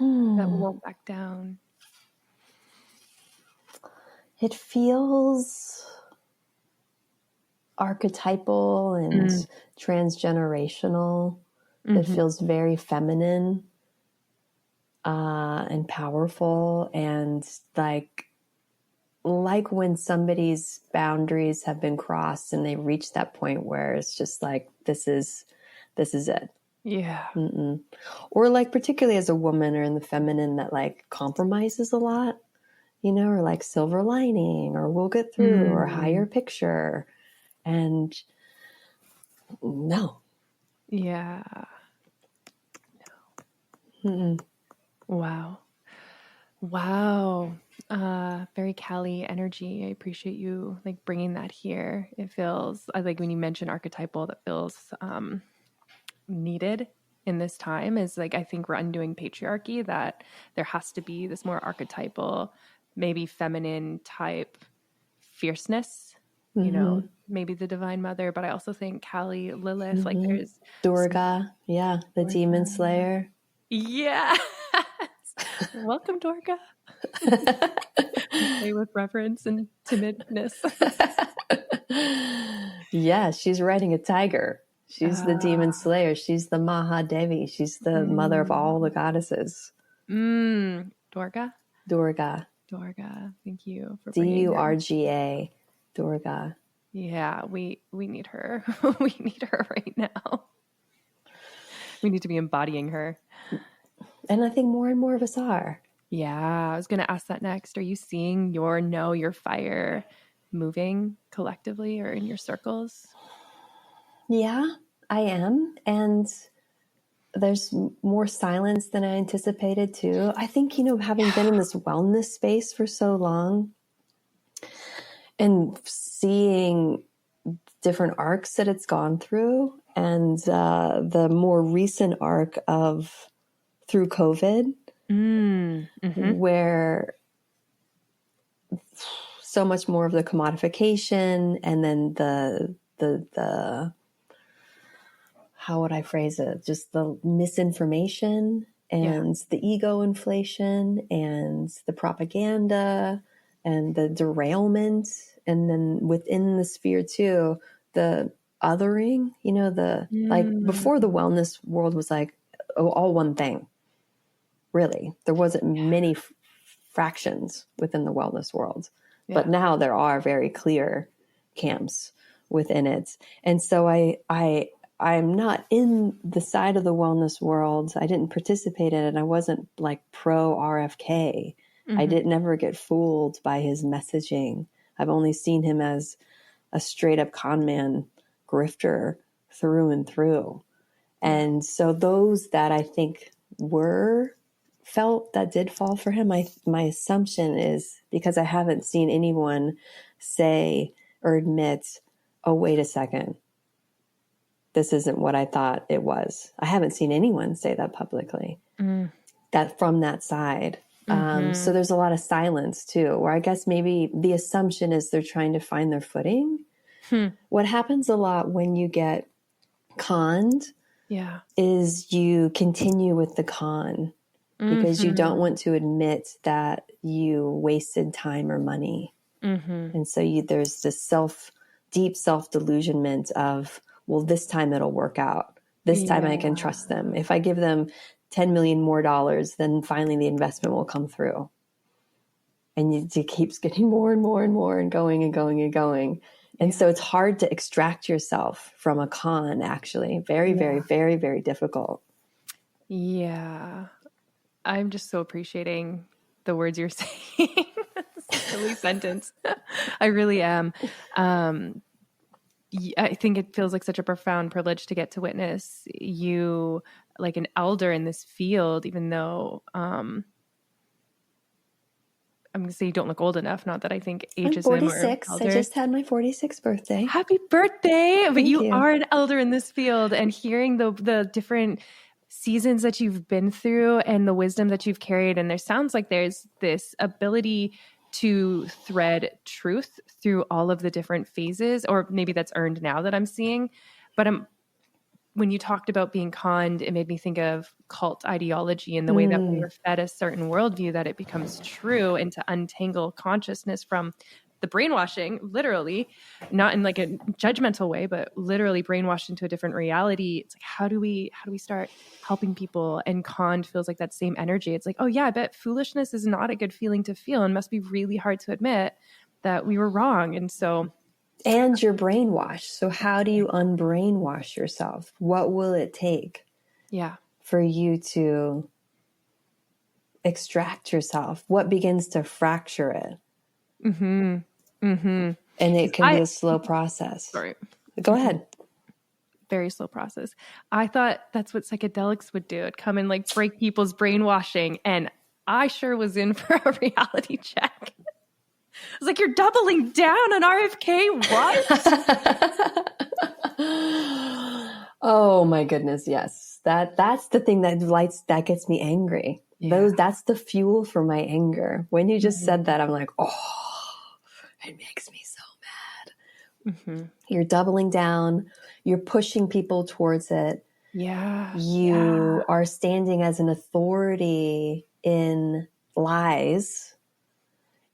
Speaker 2: That won't back down.
Speaker 1: It feels archetypal and transgenerational. It feels very feminine and powerful, and like when somebody's boundaries have been crossed and they reach that point where it's just like, this is it.
Speaker 2: Yeah.
Speaker 1: Or like, particularly as a woman or in the feminine, that like compromises a lot, or like silver lining, or we'll get through, or higher picture. And no.
Speaker 2: Yeah. No. Wow. Very Cali energy. I appreciate you like bringing that here. It feels, I like when you mention archetypal, that feels needed in this time, is like, I think we're undoing patriarchy, that there has to be this more archetypal, maybe feminine type fierceness, maybe the divine mother, but I also think Kali, Lilith, like there's
Speaker 1: Durga. The demon slayer.
Speaker 2: Yeah. Welcome, Durga. Play with reverence and timidness.
Speaker 1: Yeah, she's riding a tiger. She's the demon slayer. She's the Mahadevi. She's the mother of all the goddesses.
Speaker 2: Durga. Thank you for bringing
Speaker 1: Durga. Durga.
Speaker 2: Yeah, we need her. We need her right now. We need to be embodying her.
Speaker 1: And I think more and more of us are.
Speaker 2: Yeah, I was going to ask that next. Are you seeing your fire moving collectively or in your circles?
Speaker 1: Yeah, I am. And there's more silence than I anticipated too. I think, having been in this wellness space for so long and seeing different arcs that it's gone through, and the more recent arc of through COVID, where so much more of the commodification, and then the how would I phrase it? Just the misinformation and the ego inflation and the propaganda and the derailment. And then within the sphere too, the othering, like before, the wellness world was like all one thing. Really, there wasn't many fractions within the wellness world, but now there are very clear camps within it. And so I'm not in the side of the wellness world. I didn't participate in it. I wasn't like pro RFK. I didn't ever get fooled by his messaging. I've only seen him as a straight up con man, grifter through and through. And so those that I think felt that did fall for him, my assumption is, because I haven't seen anyone say or admit, oh, wait a second, this isn't what I thought it was. I haven't seen anyone say that publicly, that from that side. So there's a lot of silence too, where I guess maybe the assumption is they're trying to find their footing. What happens a lot when you get conned is you continue with the con because you don't want to admit that you wasted time or money. And so there's this deep self-delusionment of, well, this time it'll work out. This time I can trust them. If I give them $10 million more, then finally the investment will come through. And it keeps getting more and more and more and going and going and going. And so it's hard to extract yourself from a con, actually. Very, very, very, very difficult.
Speaker 3: Yeah. I'm just so appreciating the words you're saying. That's a silly sentence. I really am. I think it feels like such a profound privilege to get to witness you like an elder in this field, even though I'm going to say you don't look old enough. Not that I think ageism.
Speaker 1: I'm 46. I just had my 46th birthday.
Speaker 3: Happy birthday. But
Speaker 1: Thank
Speaker 3: you are an elder in this field, and hearing the different seasons that you've been through and the wisdom that you've carried. And there sounds like there's this ability to thread truth through all of the different phases, or maybe that's earned now that I'm seeing. But when you talked about being conned, it made me think of cult ideology and the way that we were fed a certain worldview, that it becomes true, and to untangle consciousness from the brainwashing, literally, not in like a judgmental way, but literally brainwashed into a different reality. It's like, how do we start helping people? And conned feels like that same energy. It's like, oh yeah, I bet foolishness is not a good feeling to feel, and must be really hard to admit that we were wrong.
Speaker 1: And you're brainwashed. So how do you unbrainwash yourself? What will it take for you to extract yourself? What begins to fracture it? And it can be a slow process.
Speaker 3: Sorry.
Speaker 1: Go ahead.
Speaker 3: Very slow process. I thought that's what psychedelics would do. It'd come and like break people's brainwashing. And I sure was in for a reality check. I was like, you're doubling down on RFK? What?
Speaker 1: Oh my goodness. Yes. That's the thing that gets me angry. That's the fuel for my anger. When you just said that, I'm like, oh, it makes me so mad. You're doubling down. You're pushing people towards it. You are standing as an authority in lies.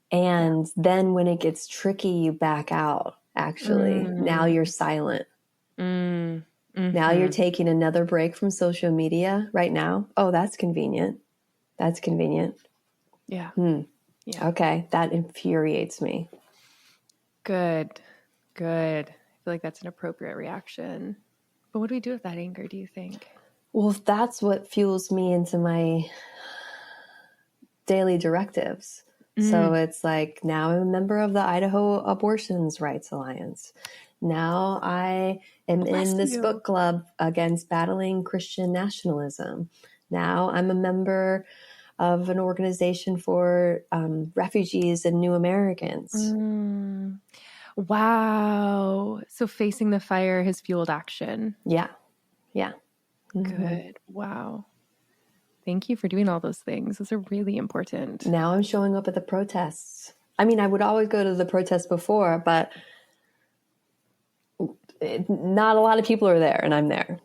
Speaker 1: And then when it gets tricky, you back out, actually. Now you're silent. Now you're taking another break from social media right now. Oh, that's convenient. That's convenient.
Speaker 3: Yeah.
Speaker 1: Okay. That infuriates me.
Speaker 3: Good. I feel like that's an appropriate reaction. But what do we do with that anger, do you think?
Speaker 1: Well, that's what fuels me into my daily directives. So it's like, now I'm a member of the Idaho Abortions Rights Alliance. Now I am in this book club against battling Christian nationalism. Now I'm a member of an organization for refugees and new Americans.
Speaker 3: Wow. So facing the fire has fueled action.
Speaker 1: Yeah.
Speaker 3: Good. Wow. Thank you for doing all those things. Those are really important.
Speaker 1: Now I'm showing up at the protests. I mean, I would always go to the protests before, but not a lot of people are there, and I'm there.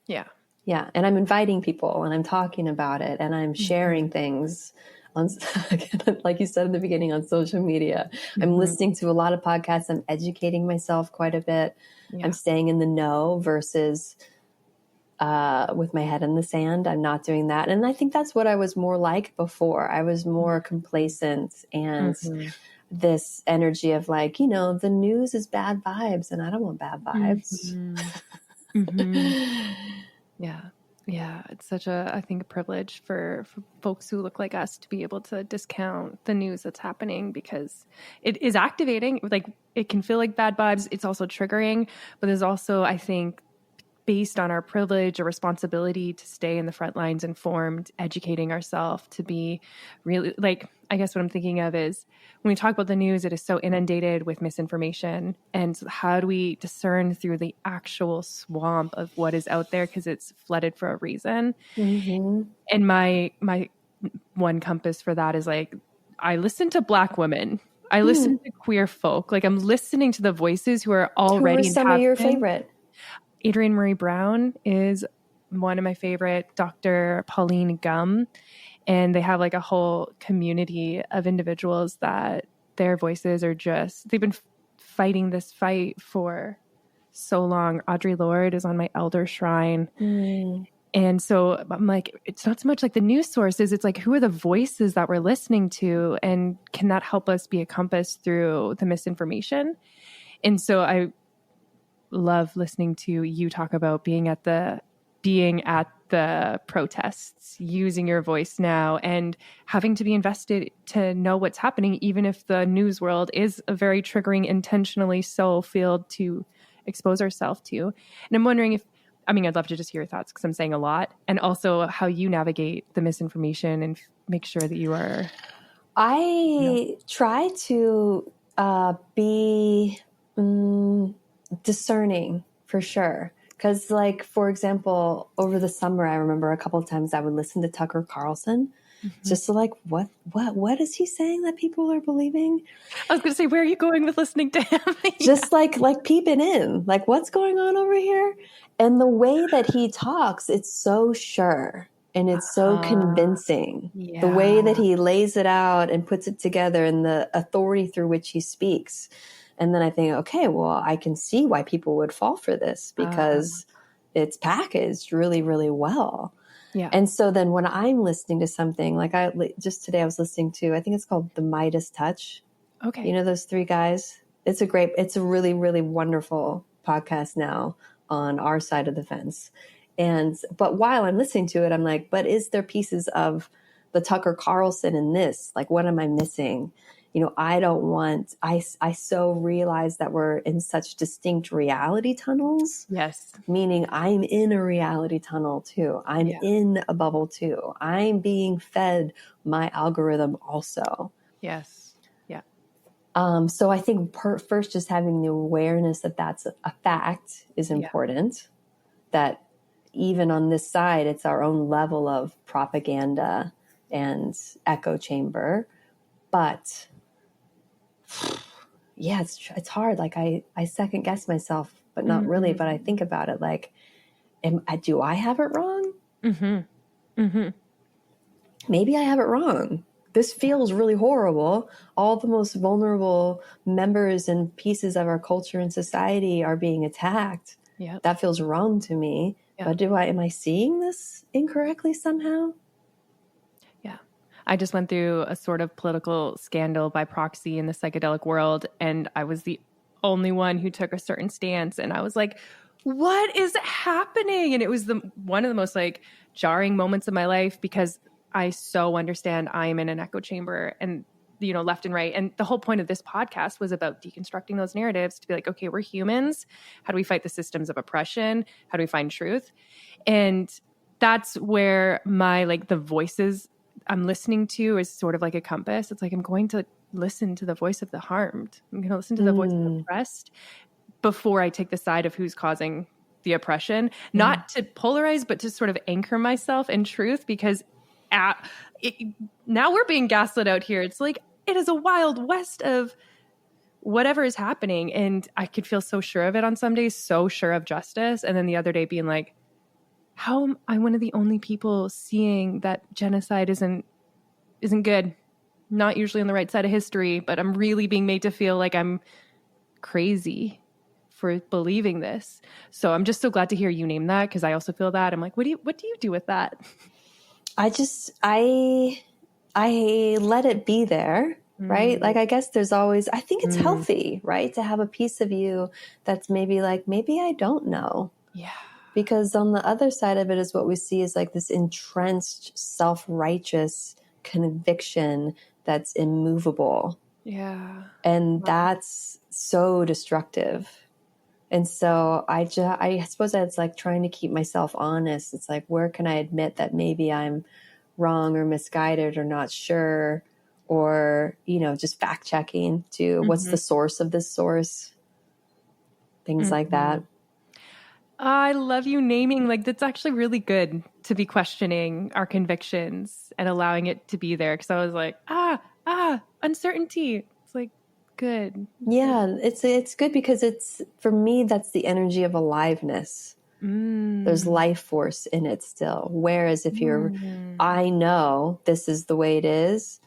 Speaker 3: Yeah.
Speaker 1: And I'm inviting people, and I'm talking about it, and I'm sharing things on, like you said in the beginning, on social media. I'm listening to a lot of podcasts. I'm educating myself quite a bit. I'm staying in the know versus with my head in the sand. I'm not doing that. And I think that's what I was more like before. I was more complacent, and this energy of like, the news is bad vibes, and I don't want bad vibes.
Speaker 3: Yeah. It's such I think, a privilege for folks who look like us to be able to discount the news that's happening, because it is activating. Like, it can feel like bad vibes. It's also triggering, but there's also, I think,
Speaker 2: based on our privilege or responsibility to stay in the front lines, informed, educating ourselves, to be really, like, I guess what I'm thinking of is when we talk about the news, it is so inundated with misinformation. And how do we discern through the actual swamp of what is out there? Because it's flooded for a reason.
Speaker 1: Mm-hmm.
Speaker 2: And my one compass for that is like, I listen to Black women. I listen to queer folk. Like, I'm listening to the voices who are already.
Speaker 1: Who are some of your favorite?
Speaker 2: Adrienne Maree Brown is one of my favorite. Dr. Pauline Gum. And they have like a whole community of individuals that their voices are just, they've been fighting this fight for so long. Audre Lorde is on my elder shrine. And so I'm like, it's not so much like the news sources. It's like, who are the voices that we're listening to? And can that help us be a compass through the misinformation? And so I love listening to you talk about being at the protests, using your voice now, and having to be invested to know what's happening, even if the news world is a very triggering, intentionally so field to expose ourselves to. And I'm wondering I'd love to just hear your thoughts, because I'm saying a lot, and also how you navigate the misinformation and make sure that you are.
Speaker 1: I try to be discerning, for sure. Because, like, for example, over the summer, I remember a couple of times I would listen to Tucker Carlson, just to like, what is he saying that people are believing?
Speaker 2: I was going to say, where are you going with listening to him?
Speaker 1: Just like peeping in, like, what's going on over here? And the way that he talks, it's so sure. And it's so convincing.
Speaker 2: Yeah.
Speaker 1: The way that he lays it out and puts it together, and the authority through which he speaks. And then I think, okay, well, I can see why people would fall for this, because it's packaged really, really well.
Speaker 2: Yeah.
Speaker 1: And so then when I'm listening to something, like just today I was listening to, I think it's called the MeidasTouch.
Speaker 2: Okay.
Speaker 1: You know, those three guys? It's a really, really wonderful podcast now on our side of the fence. But while I'm listening to it, I'm like, but is there pieces of the Tucker Carlson in this? Like, what am I missing? You know, I so realize that we're in such distinct reality tunnels.
Speaker 2: Yes.
Speaker 1: Meaning I'm in a reality tunnel too. I'm in a bubble too. I'm being fed my algorithm also.
Speaker 2: Yes. Yeah.
Speaker 1: So I think first just having the awareness that that's a fact is important. That even on this side, it's our own level of propaganda and echo chamber. But yeah, it's hard. Like I second guess myself, but not really. But I think about it like, do I have it wrong? Maybe I have it wrong. This feels really horrible. All the most vulnerable members and pieces of our culture and society are being attacked.
Speaker 2: Yeah,
Speaker 1: that feels wrong to me. But am I seeing this incorrectly somehow?
Speaker 2: I just went through a sort of political scandal by proxy in the psychedelic world, and I was the only one who took a certain stance. And I was like, what is happening? And it was one of the most like jarring moments of my life, because I so understand I am in an echo chamber, and, you know, left and right. And the whole point of this podcast was about deconstructing those narratives to be like, okay, we're humans. How do we fight the systems of oppression? How do we find truth? And that's where the voices I'm listening to is sort of like a compass. It's like, I'm going to listen to the voice of the harmed. I'm going to listen to the voice of the oppressed before I take the side of who's causing the oppression, not to polarize, but to sort of anchor myself in truth, because now we're being gaslit out here. It's like, it is a wild west of whatever is happening. And I could feel so sure of it on some days, so sure of justice. And then the other day being like, how am I one of the only people seeing that genocide isn't good? Not usually on the right side of history, but I'm really being made to feel like I'm crazy for believing this. So I'm just so glad to hear you name that, because I also feel that. I'm like, what do you do with that? I
Speaker 1: let it be there, right? Like, I guess there's always, I think it's healthy, right? To have a piece of you that's maybe like, maybe I don't know.
Speaker 2: Yeah.
Speaker 1: Because on the other side of it is what we see is like this entrenched, self-righteous conviction that's immovable.
Speaker 2: Yeah.
Speaker 1: And that's so destructive. And so I suppose it's like trying to keep myself honest. It's like, where can I admit that maybe I'm wrong or misguided or not sure, or, just fact checking to what's the source of this source, things like that.
Speaker 2: I love you naming, like, that's actually really good to be questioning our convictions and allowing it to be there. Cause I was like, uncertainty. It's like, good.
Speaker 1: Yeah. It's good because for me, that's the energy of aliveness. There's life force in it still. Whereas if I know this is the way it is,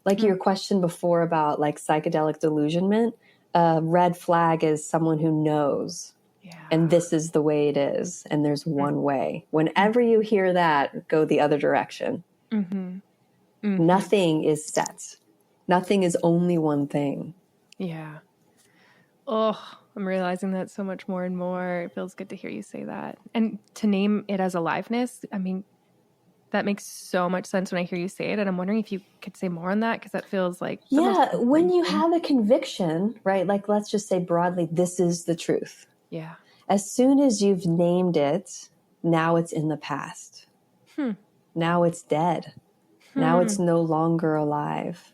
Speaker 1: like your question before about like psychedelic delusionment, a red flag is someone who knows. Yeah. And this is the way it is. And there's one way. Whenever you hear that, go the other direction. Nothing is set. Nothing is only one thing.
Speaker 2: Yeah. Oh, I'm realizing that so much more and more. It feels good to hear you say that. And to name it as aliveness, I mean, that makes so much sense when I hear you say it. And I'm wondering if you could say more on that, because that feels like...
Speaker 1: Yeah, when you have a conviction, right? Like, let's just say broadly, this is the truth.
Speaker 2: Yeah.
Speaker 1: As soon as you've named it, now it's in the past. Now it's dead. Now it's no longer alive.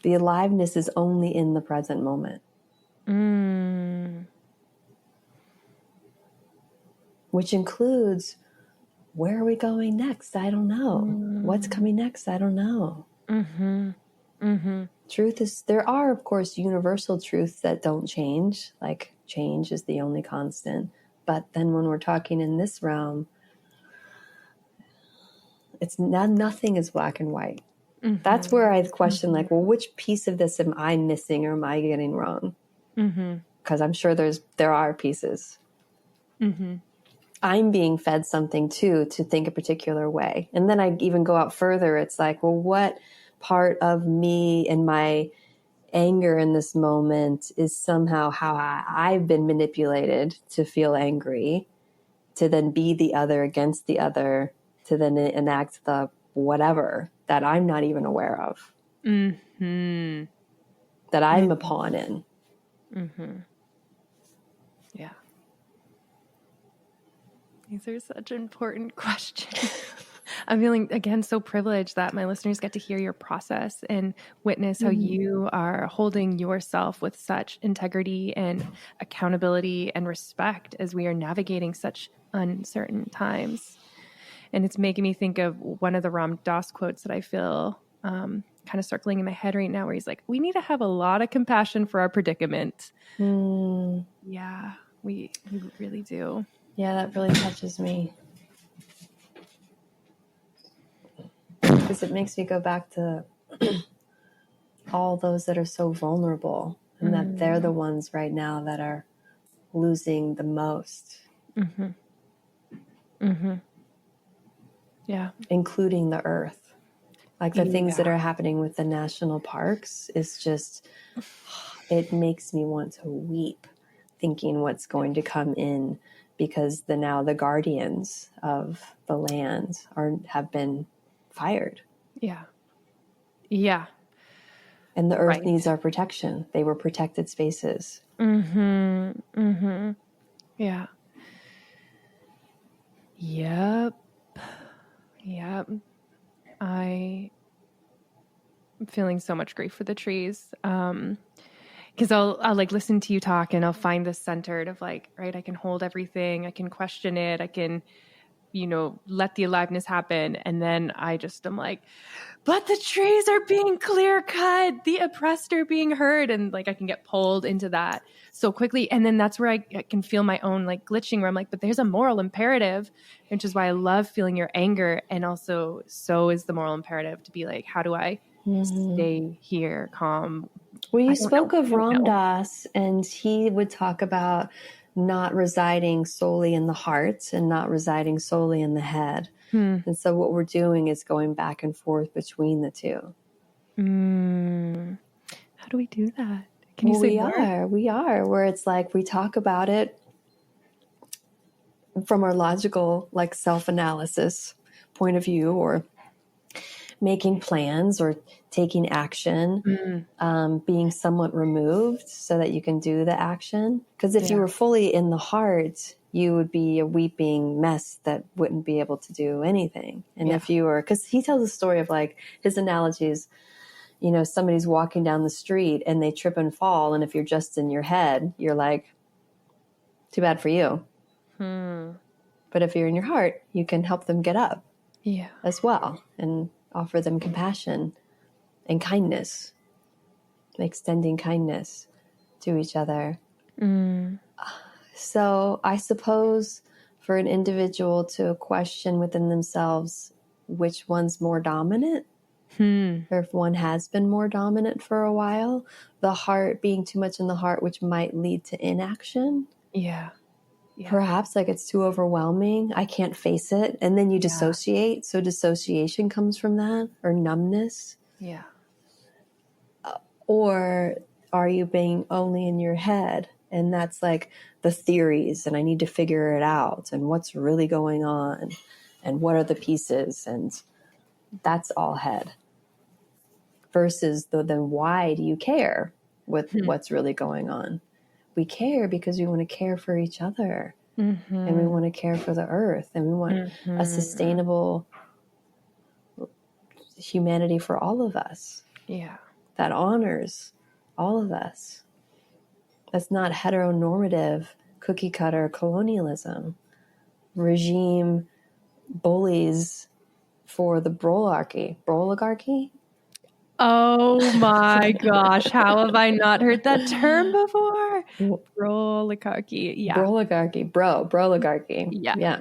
Speaker 1: The aliveness is only in the present moment. Which includes, where are we going next? I don't know. What's coming next? I don't know. Truth is, there are, of course, universal truths that don't change. Like, change is the only constant. But then when we're talking in this realm, it's nothing is black and white. That's where I question, like, well, which piece of this am I missing or am I getting wrong? Because I'm sure there are pieces. I'm being fed something too, to think a particular way. And then I even go out further. It's like, well, what part of me and my anger in this moment is somehow how I've been manipulated to feel angry, to then be the other against the other, to then enact the whatever that I'm not even aware of, that I'm a pawn in.
Speaker 2: Yeah. These are such important questions. I'm feeling, again, so privileged that my listeners get to hear your process and witness how you are holding yourself with such integrity and accountability and respect as we are navigating such uncertain times. And it's making me think of one of the Ram Dass quotes that I feel kind of circling in my head right now, where he's like, we need to have a lot of compassion for our predicament. Yeah, we really do.
Speaker 1: Yeah, that really touches me. Because it makes me go back to all those that are so vulnerable, and that they're the ones right now that are losing the most.
Speaker 2: Yeah.
Speaker 1: Including the earth. Like the things that are happening with the national parks is just, it makes me want to weep thinking what's going to come in, because now the guardians of the land have been fired.
Speaker 2: Yeah. Yeah.
Speaker 1: And the earth needs our protection. They were protected spaces.
Speaker 2: Yeah. Yep. I'm feeling so much grief for the trees. Because I'll like listen to you talk and I'll find this centered of like, right, I can hold everything. I can question it. I can, let the aliveness happen. And then I just am like, but the trees are being clear cut, the oppressed are being heard. And like, I can get pulled into that so quickly. And then that's where I can feel my own like glitching, where I'm like, but there's a moral imperative, which is why I love feeling your anger. And also so is the moral imperative to be like, how do I stay here calm?
Speaker 1: Well, you spoke of Ram Dass, and he would talk about not residing solely in the heart and not residing solely in the head. And so what we're doing is going back and forth between the two.
Speaker 2: How do we do that? Can you say more?
Speaker 1: We are, where it's like we talk about it from our logical, like self-analysis point of view, or making plans or taking action, being somewhat removed so that you can do the action. Because if you were fully in the heart, you would be a weeping mess that wouldn't be able to do anything. And if you were, because he tells a story of like, his analogy is, you know, somebody's walking down the street and they trip and fall. And if you're just in your head, you're like, too bad for you. But if you're in your heart, you can help them get up as well and offer them compassion and kindness, extending kindness to each other. So I suppose for an individual to question within themselves which one's more dominant, or if one has been more dominant for a while, the heart being too much in the heart, which might lead to inaction. Perhaps like it's too overwhelming. I can't face it. And then you dissociate. So dissociation comes from that, or numbness. Or are you being only in your head? And that's like the theories, and I need to figure it out, and what's really going on, and what are the pieces, and that's all head. Versus then why do you care with what's really going on? We care because we want to care for each other, and we want to care for the earth, and we want a sustainable humanity for all of us. That honors all of us. That's not heteronormative, cookie cutter colonialism. Regime bullies for the broligarchy. Broligarchy?
Speaker 2: Oh my gosh. How have I not heard that term before? Broligarchy.
Speaker 1: Broligarchy. Broligarchy.
Speaker 2: Yeah.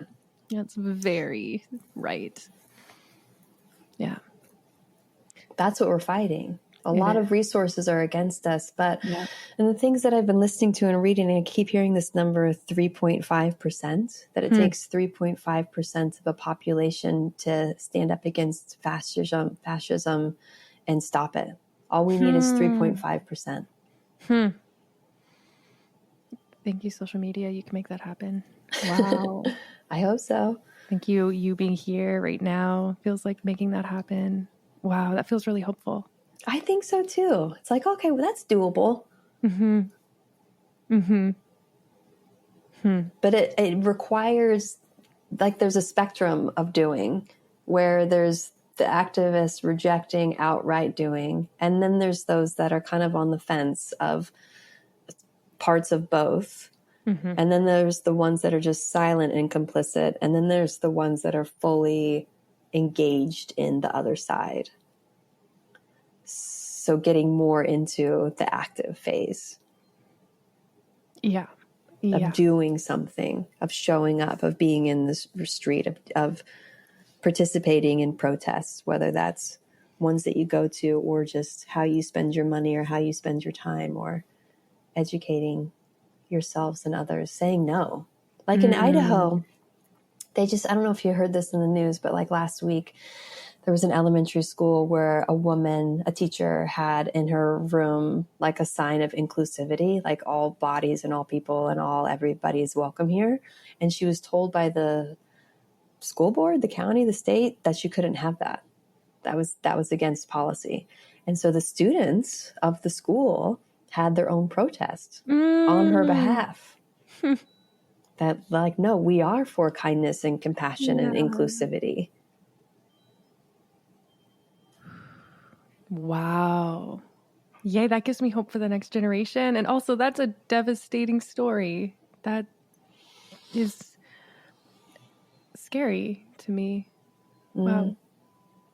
Speaker 2: That's very right. Yeah.
Speaker 1: That's what we're fighting. A lot of resources are against us, but and the things that I've been listening to and reading, and I keep hearing this number 3.5%, that it takes 3.5% of a population to stand up against fascism and stop it. All we need is 3.5%.
Speaker 2: Thank you, social media. You can make that happen. Wow.
Speaker 1: I hope so.
Speaker 2: Thank you. You being here right now feels like making that happen. Wow. That feels really hopeful.
Speaker 1: I think so too. It's like, okay, well, that's doable. But it requires, like, there's a spectrum of doing where there's the activists rejecting outright doing. And then there's those that are kind of on the fence of parts of both. And then there's the ones that are just silent and complicit. And then there's the ones that are fully engaged in the other side. So getting more into the active phase. Of doing something, of showing up, of being in the street, of participating in protests, whether that's ones that you go to or just how you spend your money or how you spend your time, or educating yourselves and others, saying no. Like in Idaho, they just, I don't know if you heard this in the news, but like last week, there was an elementary school where a teacher had in her room like a sign of inclusivity, like all bodies and all people and everybody is welcome here. And she was told by the school board, the county, the state, that she couldn't have that. That was against policy. And so the students of the school had their own protest on her behalf. That like, no, we are for kindness and compassion and inclusivity.
Speaker 2: Wow. Yay, that gives me hope for the next generation. And also, that's a devastating story. That is scary to me. Wow.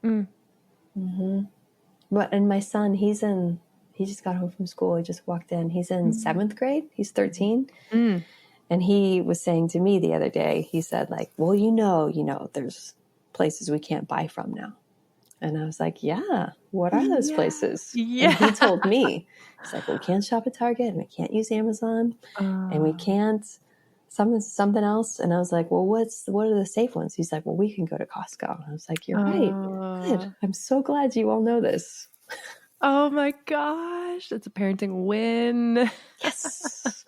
Speaker 1: But, and my son, he just got home from school. He just walked in. He's in 7th grade. He's 13. And he was saying to me the other day, he said like, well, you know, there's places we can't buy from now. And I was like, yeah, what are those places? And he told me, he's like, well, we can't shop at Target, and we can't use Amazon, and we can't something else. And I was like, well, what are the safe ones? He's like, well, we can go to Costco. And I was like, you're right. Good. I'm so glad you all know this.
Speaker 2: Oh my gosh. It's a parenting win.
Speaker 1: Yes.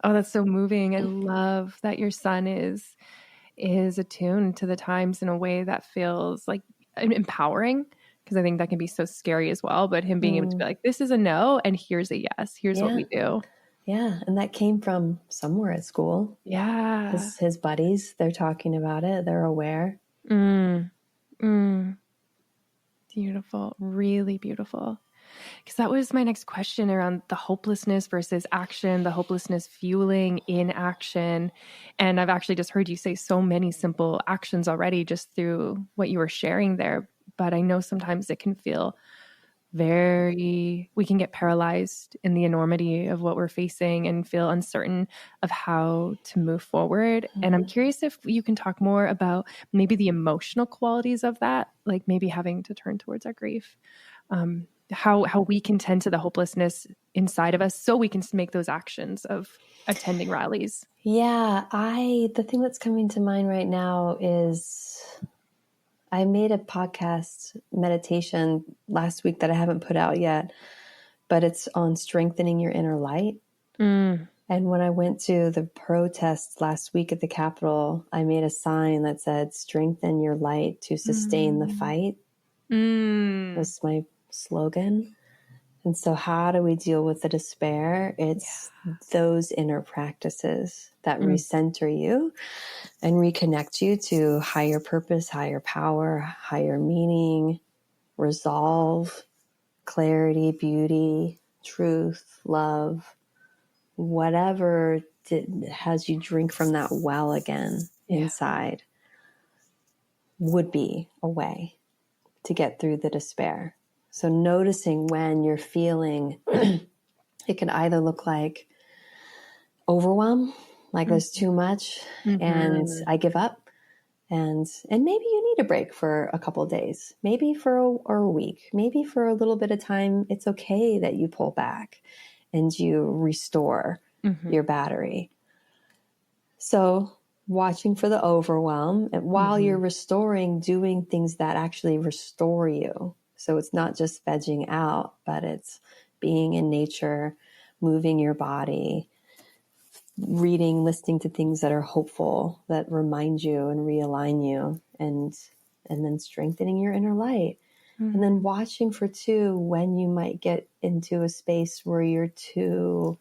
Speaker 2: Oh, that's so moving. I love that your son is attuned to the times in a way that feels like empowering, because I think that can be so scary as well. But him being able to be like, this is a no, and here's a yes. Here's what we do.
Speaker 1: Yeah. And that came from somewhere at school.
Speaker 2: Yeah.
Speaker 1: His buddies, they're talking about it. They're aware.
Speaker 2: Beautiful. Really beautiful. Because that was my next question around the hopelessness versus action, the hopelessness fueling inaction. And I've actually just heard you say so many simple actions already just through what you were sharing there. But I know sometimes it can feel we can get paralyzed in the enormity of what we're facing and feel uncertain of how to move forward. And I'm curious if you can talk more about maybe the emotional qualities of that, like maybe having to turn towards our grief. How we can tend to the hopelessness inside of us so we can make those actions of attending rallies.
Speaker 1: Yeah, the thing that's coming to mind right now is I made a podcast meditation last week that I haven't put out yet, but it's on strengthening your inner light. And when I went to the protests last week at the Capitol, I made a sign that said, strengthen your light to sustain the fight. That's my slogan. And so how do we deal with the despair? It's those inner practices that recenter you and reconnect you to higher purpose, higher power, higher meaning, resolve, clarity, beauty, truth, love, whatever has you drink from that well again inside would be a way to get through the despair. So noticing when you're feeling, it can either look like overwhelm, like there's too much and I give up. And maybe you need a break for a couple of days, maybe for a week, maybe for a little bit of time. It's okay that you pull back and you restore your battery. So watching for the overwhelm and while you're restoring, doing things that actually restore you. So it's not just vegging out, but it's being in nature, moving your body, reading, listening to things that are hopeful, that remind you and realign you, and then strengthening your inner light. And then watching for when you might get into a space where you're too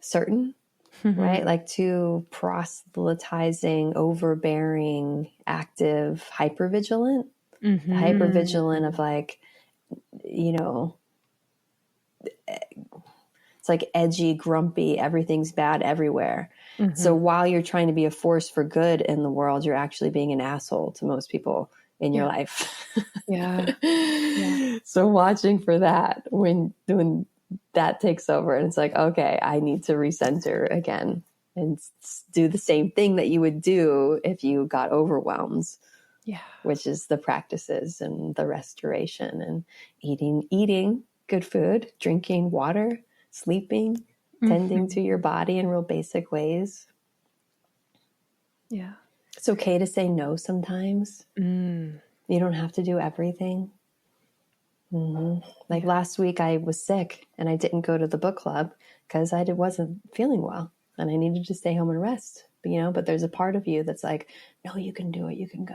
Speaker 1: certain, right? Like too proselytizing, overbearing, active, hypervigilant. Hypervigilant of like, it's like edgy, grumpy, everything's bad everywhere. So while you're trying to be a force for good in the world, you're actually being an asshole to most people in your life. So watching for that when that takes over and it's like, okay, I need to recenter again and do the same thing that you would do if you got overwhelmed. Which is the practices and the restoration and eating good food, drinking water, sleeping, tending to your body in real basic ways.
Speaker 2: Yeah.
Speaker 1: It's okay to say no sometimes. You don't have to do everything. Like last week I was sick and I didn't go to the book club because I wasn't feeling well and I needed to stay home and rest, but there's a part of you that's like, no, you can do it. You can go.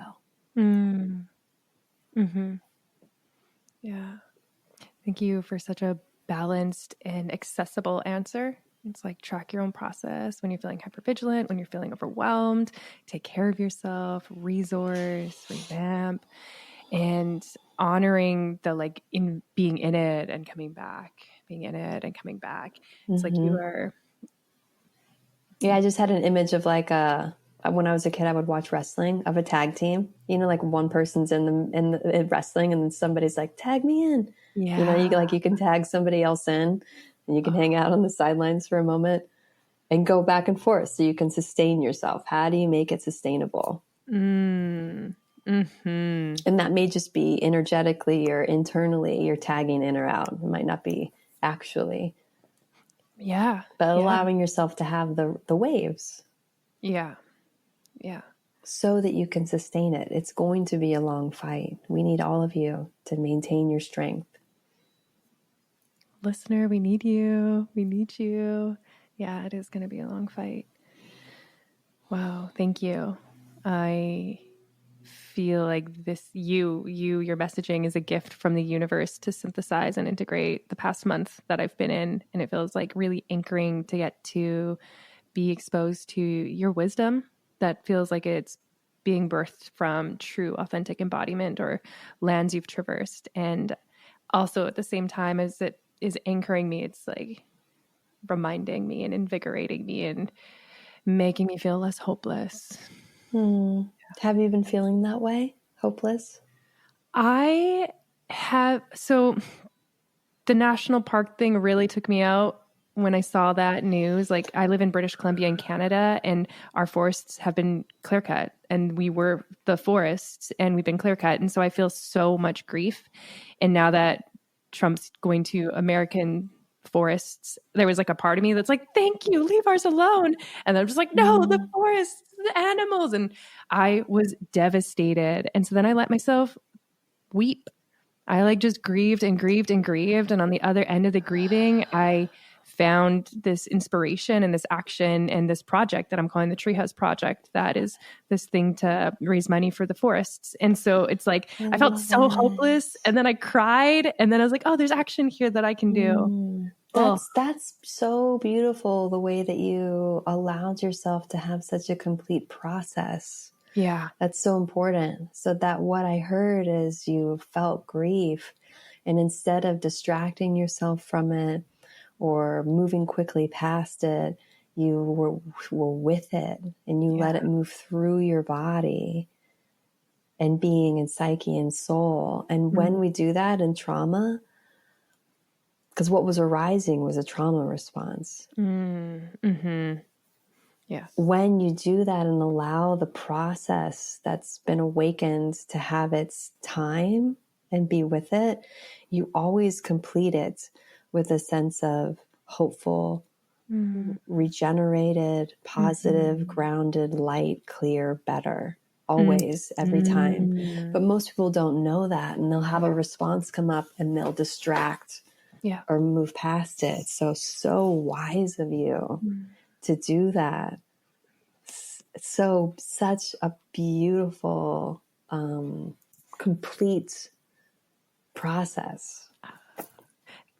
Speaker 2: Yeah. Thank you for such a balanced and accessible answer. It's like track your own process when you're feeling hypervigilant, when you're feeling overwhelmed, take care of yourself, resource, revamp, and honoring the in being in it and coming back, being in it and coming back. It's like you are.
Speaker 1: Yeah, I just had an image of when I was a kid, I would watch wrestling of a tag team. Like one person's in wrestling, and then somebody's like, "Tag me in."
Speaker 2: Yeah,
Speaker 1: you can tag somebody else in, and you can hang out on the sidelines for a moment and go back and forth, so you can sustain yourself. How do you make it sustainable? And that may just be energetically or internally, you're tagging in or out. It might not be actually. But allowing yourself to have the waves.
Speaker 2: Yeah.
Speaker 1: So that you can sustain it. It's going to be a long fight. We need all of you to maintain your strength.
Speaker 2: Listener, we need you. We need you. Yeah, it is going to be a long fight. Wow. Thank you. I
Speaker 3: feel like this, your messaging is a gift from the universe to synthesize and integrate the past month that I've been in. And it feels like really anchoring to get to be exposed to your wisdom that feels like it's being birthed from true, authentic embodiment or lands you've traversed. And also at the same time as it is anchoring me, it's like reminding me and invigorating me and making me feel less hopeless.
Speaker 1: Have you been feeling that way? Hopeless?
Speaker 3: I have. So the national park thing really took me out when I saw that news. Like, I live in British Columbia in Canada, and our forests have been clear cut, and we were the forests and we've been clear cut. And so I feel so much grief. And now that Trump's going to American forests, there was like a part of me that's like, thank you, leave ours alone. And I'm just like, no, the forests, the animals. And I was devastated. And so then I let myself weep. I like just grieved and grieved and grieved. And on the other end of the grieving, I found this inspiration and this action and this project that I'm calling the Treehouse Project. That is this thing to raise money for the forests. And so it's like, I felt so hopeless, and then I cried, and then I was like, oh, there's action here that I can do.
Speaker 1: That's so beautiful, the way that you allowed yourself to have such a complete process.
Speaker 3: Yeah.
Speaker 1: That's so important. So that what I heard is you felt grief, and instead of distracting yourself from it or moving quickly past it, you were with it, and you let it move through your body and being and psyche and soul. And when we do that in trauma, because what was arising was a trauma response.
Speaker 3: Yeah.
Speaker 1: When you do that and allow the process that's been awakened to have its time and be with it, you always complete it with a sense of hopeful, regenerated, positive, grounded, light, clear, better. Always, every time. But most people don't know that, and they'll have a response come up and they'll distract or move past it. So wise of you to do that. So such a beautiful, complete process.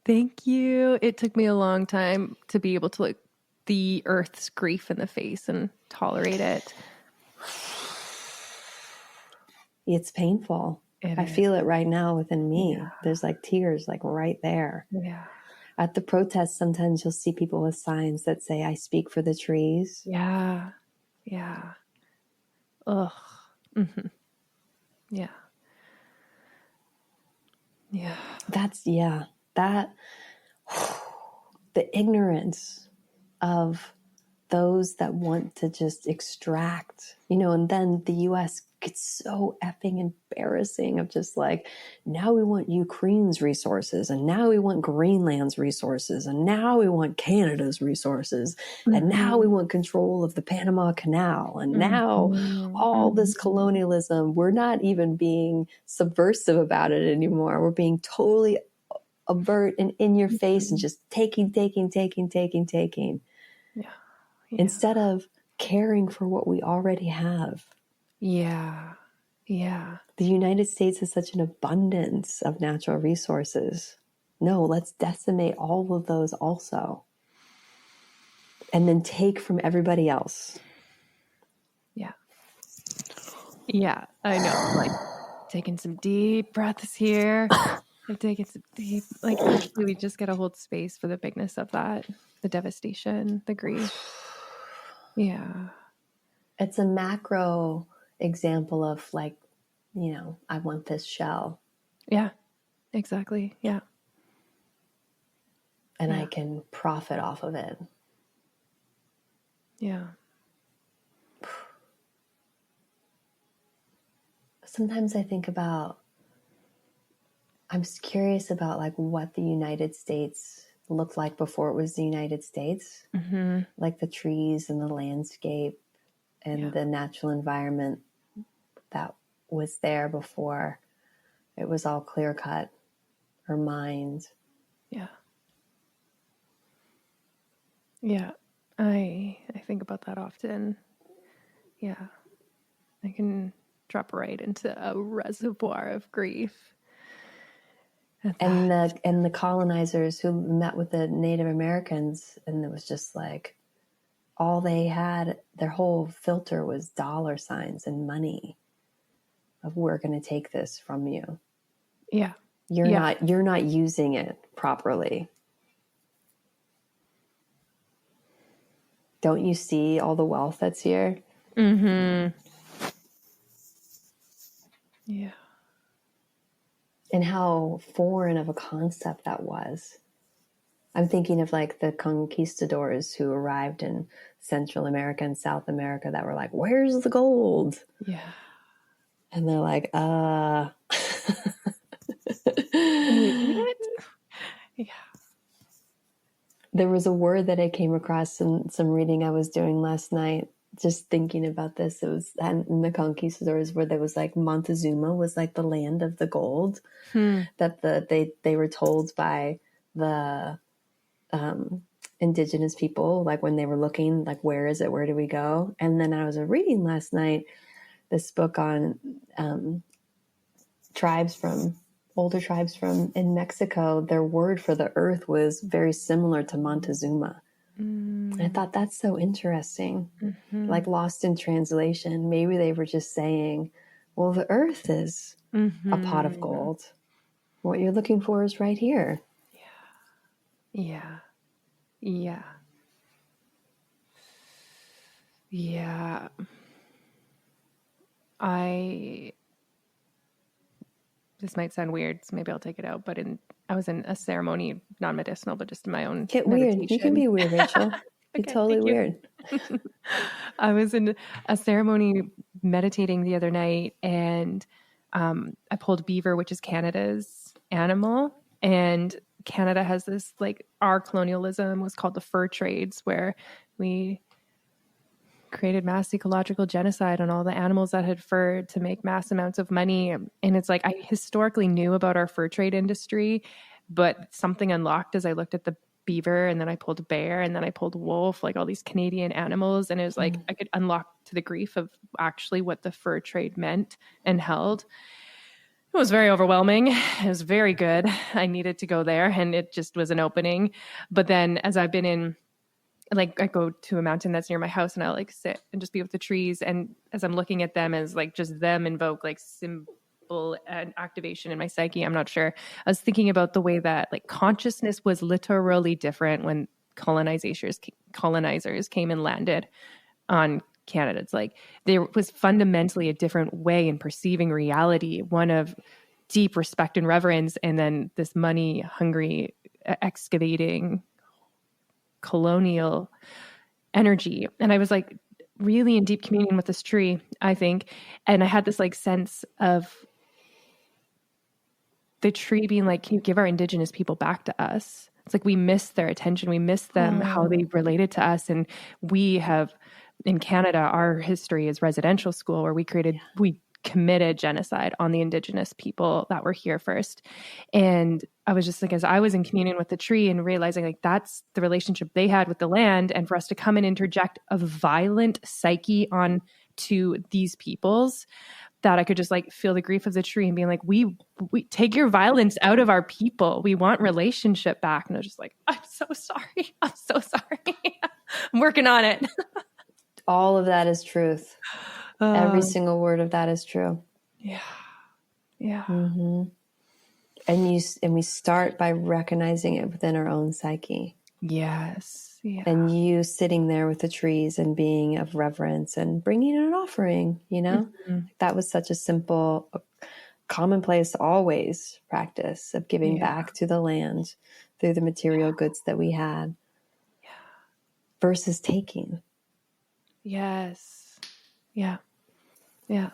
Speaker 3: Thank you. It took me a long time to be able to look the earth's grief in the face and tolerate it.
Speaker 1: It's painful. I feel it right now within me. Yeah. There's like tears like right there.
Speaker 3: Yeah.
Speaker 1: At the protests, sometimes you'll see people with signs that say, I speak for the trees.
Speaker 3: Yeah. Yeah. Ugh. Mm-hmm. Yeah. Yeah.
Speaker 1: That the ignorance of those that want to just extract, and then the US gets so effing embarrassing of just like, now we want Ukraine's resources, and now we want Greenland's resources, and now we want Canada's resources, and now we want control of the Panama Canal, and now all this colonialism. We're not even being subversive about it anymore. We're being totally overt and in your face and just taking.
Speaker 3: Yeah.
Speaker 1: Instead of caring for what we already have.
Speaker 3: Yeah. Yeah.
Speaker 1: The United States has such an abundance of natural resources. No, let's decimate all of those also. And then take from everybody else.
Speaker 3: Yeah. Yeah, I know. Like, taking some deep breaths here. I'm taking some deep, like, actually, we just got to hold space for the bigness of that, the devastation, the grief. Yeah.
Speaker 1: It's a macro example of like, I want this shell.
Speaker 3: Yeah, exactly. Yeah.
Speaker 1: And I can profit off of it.
Speaker 3: Yeah.
Speaker 1: Sometimes I think about, I'm curious about like what the United States looked like before it was the United States. Like the trees and the landscape and the natural environment that was there before it was all clear cut or mined.
Speaker 3: Yeah. Yeah. I think about that often. Yeah. I can drop right into a reservoir of grief.
Speaker 1: And the colonizers who met with the Native Americans, and it was just like all they had, their whole filter was dollar signs and money of, we're going to take this from you.
Speaker 3: Yeah.
Speaker 1: You're not using it properly. Don't you see all the wealth that's here?
Speaker 3: Mm-hmm. Yeah.
Speaker 1: And how foreign of a concept that was. I'm thinking of like the conquistadors who arrived in Central America and South America that were like, where's the gold?
Speaker 3: Yeah.
Speaker 1: And they're like,
Speaker 3: Can we eat it? Yeah.
Speaker 1: There was a word that I came across in some reading I was doing last night, just thinking about this. It was in the conquistadors where there was like Montezuma was like the land of the gold that they were told by the indigenous people, like when they were looking, like, where is it? Where do we go? And then I was reading last night this book on older tribes from in Mexico. Their word for the earth was very similar to Montezuma. I thought that's so interesting. Like lost in translation. Maybe they were just saying, well, the earth is a pot of gold. What you're looking for is right here.
Speaker 3: Yeah. Yeah. Yeah. This might sound weird, so maybe I'll take it out, but I was in a ceremony, non-medicinal, but just in my own
Speaker 1: Get
Speaker 3: meditation.
Speaker 1: weird. You can be weird, Rachel. You're totally weird.
Speaker 3: I was in a ceremony meditating the other night, and I pulled beaver, which is Canada's animal. And Canada has this, like, our colonialism was called the fur trades, where we created mass ecological genocide on all the animals that had fur to make mass amounts of money. And it's like, I historically knew about our fur trade industry, but something unlocked as I looked at the beaver, and then I pulled bear, and then I pulled wolf, like all these Canadian animals. And it was like, I could unlock to the grief of actually what the fur trade meant and held. It was very overwhelming. It was very good. I needed to go there, and it just was an opening. But then as I've been in, like, I go to a mountain that's near my house, and I like sit and just be with the trees. And as I'm looking at them, as like just them invoke like symbol and activation in my psyche. I'm not sure. I was thinking about the way that like consciousness was literally different when colonizers came and landed on Canada. It's like there was fundamentally a different way in perceiving reality, one of deep respect and reverence, and then this money hungry, excavating colonial energy. And I was like really in deep communion with this tree, I think. And I had this like sense of the tree being like, can you give our Indigenous people back to us? It's like we miss their attention. We miss them, how they related to us. And we have, in Canada, our history is residential school, where we committed genocide on the Indigenous people that were here first. And I was just like, as I was in communion with the tree and realizing like that's the relationship they had with the land, and for us to come and interject a violent psyche on to these peoples, that I could just like feel the grief of the tree and being like, we take your violence out of our people. We want relationship back. And I was just like, I'm so sorry. I'm so sorry. I'm working on it.
Speaker 1: All of that is truth. Every single word of that is true.
Speaker 3: Yeah. Yeah.
Speaker 1: Mm-hmm. And we start by recognizing it within our own psyche.
Speaker 3: Yes. Yeah.
Speaker 1: And you sitting there with the trees and being of reverence and bringing in an offering, you know, that was such a simple, commonplace, always practice of giving back to the land through the material goods that we had versus taking.
Speaker 3: Yes. Yeah. Yeah.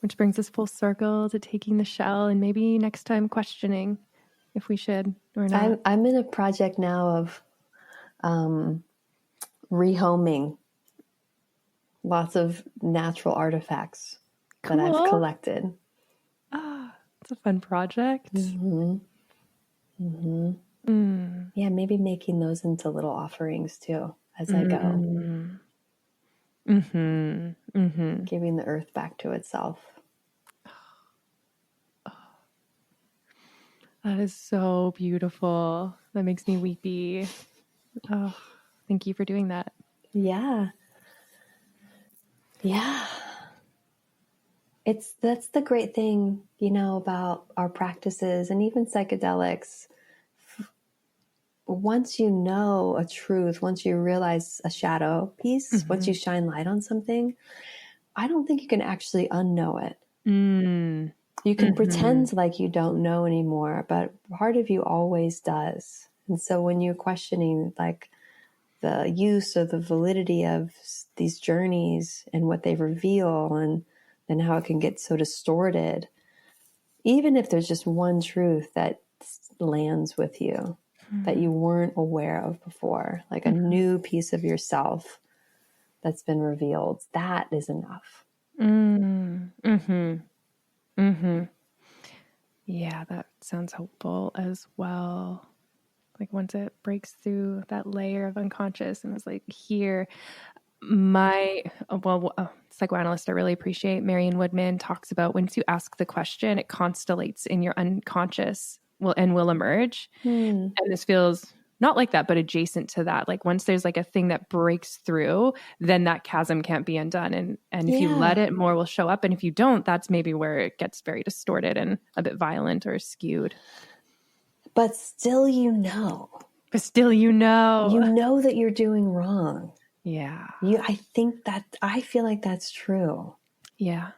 Speaker 3: Which brings us full circle to taking the shell, and maybe next time questioning if we should or not.
Speaker 1: I'm in a project now of rehoming lots of natural artifacts that I've collected.
Speaker 3: It's a fun project.
Speaker 1: Mm-hmm. Mm-hmm. Yeah, maybe making those into little offerings too as I go.
Speaker 3: Mm-hmm. Mm-hmm.
Speaker 1: Giving the earth back to itself.
Speaker 3: That is so beautiful. That makes me weepy. Oh, thank you for doing that.
Speaker 1: Yeah. Yeah. That's the great thing, about our practices and even psychedelics. Once you know a truth, once you realize a shadow piece, once you shine light on something, I don't think you can actually unknow it. You can pretend like you don't know anymore, but part of you always does. And so when you're questioning like the use or the validity of these journeys and what they reveal and how it can get so distorted, even if there's just one truth that lands with you that you weren't aware of before, like a new piece of yourself that's been revealed, that is enough.
Speaker 3: Yeah, that sounds hopeful as well. Like once it breaks through that layer of unconscious and it's like here, psychoanalyst I really appreciate, Marion Woodman, talks about once you ask the question, it constellates in your unconscious will emerge. And this feels not like that, but adjacent to that. Like once there's like a thing that breaks through, then that chasm can't be undone. And if you let it, more will show up. And if you don't, that's maybe where it gets very distorted and a bit violent or skewed.
Speaker 1: But still,
Speaker 3: But still,
Speaker 1: you know that you're doing wrong.
Speaker 3: Yeah.
Speaker 1: I feel like that's true.
Speaker 3: Yeah.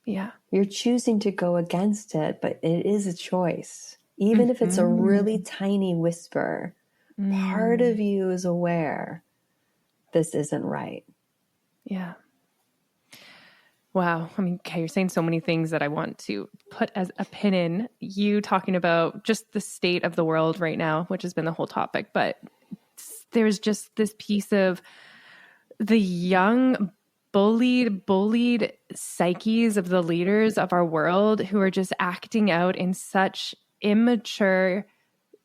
Speaker 3: Yeah.
Speaker 1: You're choosing to go against it, but it is a choice. Even if it's a really tiny whisper, part of you is aware this isn't right.
Speaker 3: Yeah. Wow. I mean, okay, you're saying so many things that I want to put as a pin in. You talking about just the state of the world right now, which has been the whole topic, but there's just this piece of the young, bullied psyches of the leaders of our world who are just acting out in such immature,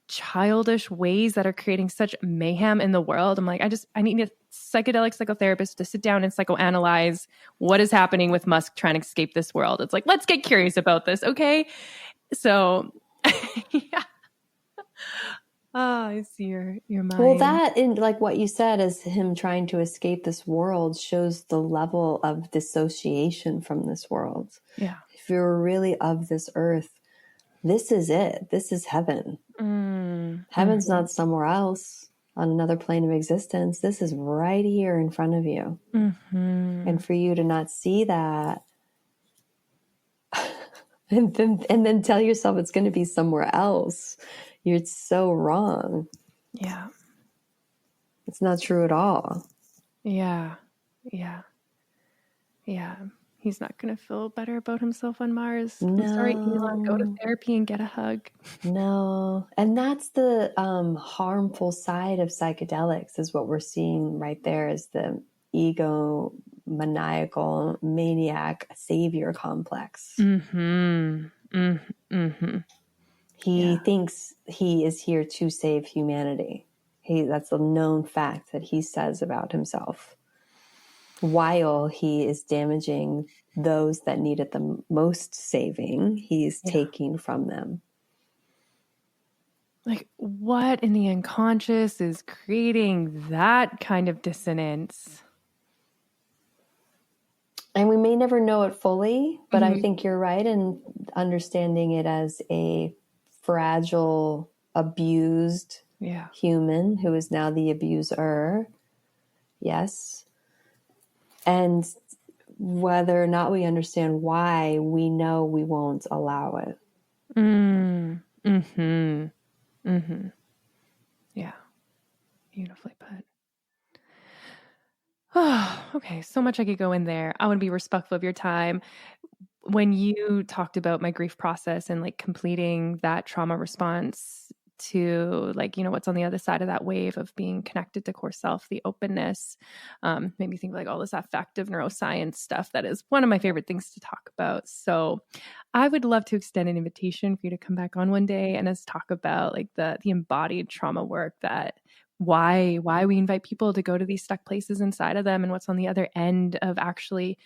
Speaker 3: childish ways that are creating such mayhem in the world. I'm like, I need a psychedelic psychotherapist to sit down and psychoanalyze what is happening with Musk trying to escape this world. It's like, let's get curious about this. Okay. So yeah. I see your mind.
Speaker 1: Well, that, in like what you said, is him trying to escape this world, shows the level of dissociation from this world.
Speaker 3: Yeah.
Speaker 1: If you're really of this earth, this is it. This is heaven. Heaven's not somewhere else on another plane of existence. This is right here in front of you. And for you to not see that and then tell yourself it's going to be somewhere else, you're so wrong.
Speaker 3: Yeah.
Speaker 1: It's not true at all.
Speaker 3: Yeah. Yeah. Yeah. He's not going to feel better about himself on Mars.
Speaker 1: No.
Speaker 3: I'm sorry, Elon. Go to therapy and get a hug.
Speaker 1: No. And that's the harmful side of psychedelics, is what we're seeing right there, is the ego maniacal maniac savior complex. He thinks he is here to save humanity. That's a known fact that he says about himself, while he is damaging those that need it the most saving. He's taking from them.
Speaker 3: Like, what in the unconscious is creating that kind of dissonance?
Speaker 1: And we may never know it fully, but I think you're right in understanding it as a fragile, abused human who is now the abuser. Yes. And whether or not we understand why, we know we won't allow it.
Speaker 3: Yeah. Beautifully put. Oh, okay. So much I could go in there. I want to be respectful of your time. When you talked about my grief process and like completing that trauma response to like, what's on the other side of that wave of being connected to core self, the openness, made me think of like all this affective neuroscience stuff that is one of my favorite things to talk about. So I would love to extend an invitation for you to come back on one day and us talk about like the embodied trauma work, that why we invite people to go to these stuck places inside of them and what's on the other end of actually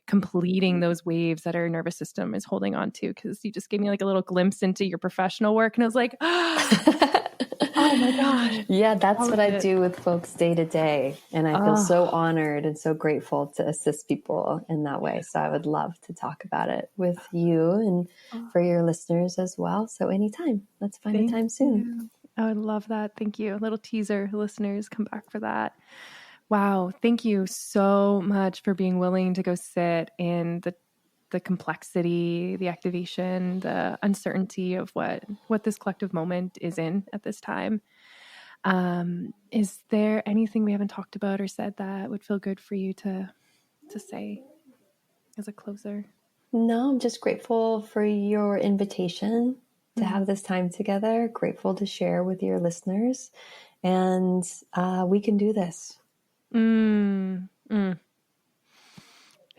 Speaker 3: completing those waves that our nervous system is holding on to. Because you just gave me like a little glimpse into your professional work, and I was like, oh my gosh.
Speaker 1: Yeah, that's what I do with folks day to day. And I feel so honored and so grateful to assist people in that way. So I would love to talk about it with you and for your listeners as well. So anytime, let's find a time soon.
Speaker 3: I would love that. Thank you. A little teaser, listeners, come back for that. Wow. Thank you so much for being willing to go sit in the complexity, the activation, the uncertainty of what this collective moment is in at this time. Is there anything we haven't talked about or said that would feel good for you to say as a closer?
Speaker 1: No, I'm just grateful for your invitation to have this time together. Grateful to share with your listeners, and we can do this.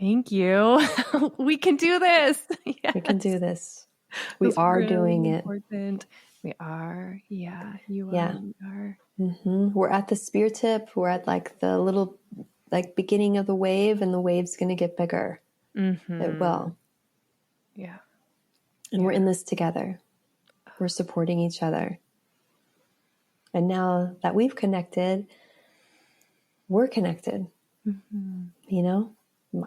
Speaker 3: Thank you. We can do this. Yes.
Speaker 1: We can do this. We are really doing it.
Speaker 3: Important. We are. Yeah, you are. Yeah. We are.
Speaker 1: Mm-hmm. We're at the spear tip. We're at like the little beginning of the wave, and the wave's going to get bigger. Mm-hmm. It will.
Speaker 3: Yeah.
Speaker 1: And we're in this together. We're supporting each other. And now that we've connected, we're connected. Mm-hmm. You know,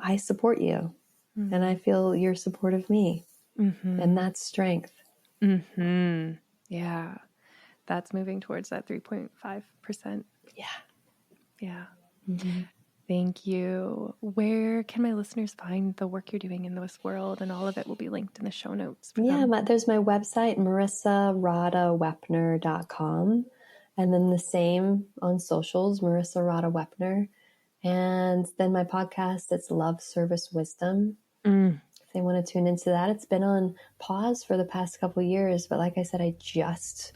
Speaker 1: I support you, and I feel your support of me. Mm-hmm. And that's strength.
Speaker 3: Mm-hmm. Yeah. That's moving towards that 3.5%.
Speaker 1: Yeah.
Speaker 3: Yeah. Mm-hmm. Thank you. Where can my listeners find the work you're doing in this world? And all of it will be linked in the show notes.
Speaker 1: There's my website, marissaradawepner.com. And then the same on socials, Marissa Rada Wepner. And then my podcast, it's Love Service Wisdom. If they want to tune into that, it's been on pause for the past couple of years. But like I said, I just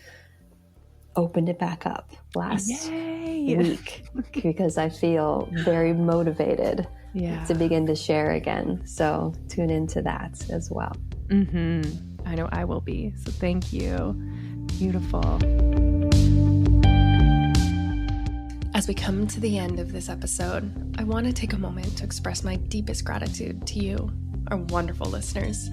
Speaker 1: opened it back up last week because I feel very motivated to begin to share again. So tune into that as well.
Speaker 3: Mm-hmm. I know I will be. So thank you. Beautiful. As we come to the end of this episode, I want to take a moment to express my deepest gratitude to you, our wonderful listeners.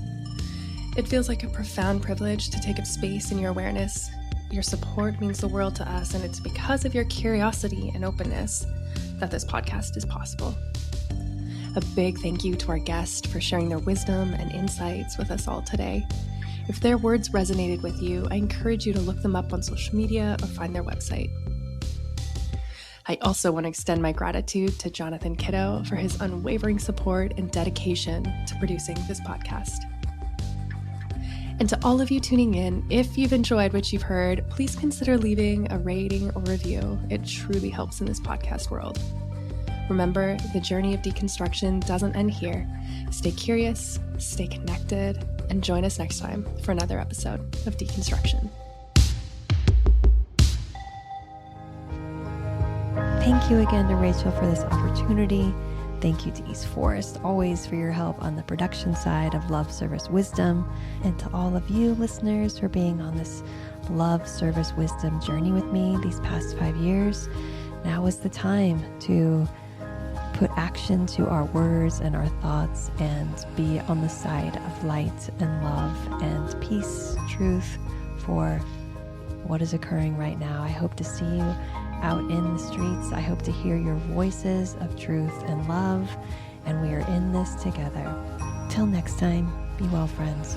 Speaker 3: It feels like a profound privilege to take up space in your awareness. Your support means the world to us, and it's because of your curiosity and openness that this podcast is possible. A big thank you to our guest for sharing their wisdom and insights with us all today. If their words resonated with you, I encourage you to look them up on social media or find their website. I also want to extend my gratitude to Jonathan Kiddo for his unwavering support and dedication to producing this podcast. And to all of you tuning in, if you've enjoyed what you've heard, please consider leaving a rating or review. It truly helps in this podcast world. Remember, the journey of deconstruction doesn't end here. Stay curious, stay connected, and join us next time for another episode of Deconstruction.
Speaker 1: Thank you again to Rachael for this opportunity. Thank you to East Forest, always for your help on the production side of Love Service Wisdom. And to all of you listeners for being on this Love Service Wisdom journey with me these past 5 years. Now is the time to put action to our words and our thoughts and be on the side of light and love and peace, truth for what is occurring right now. I hope to see you out in the streets. I hope to hear your voices of truth and love, and we are in this together. Till next time, be well, friends.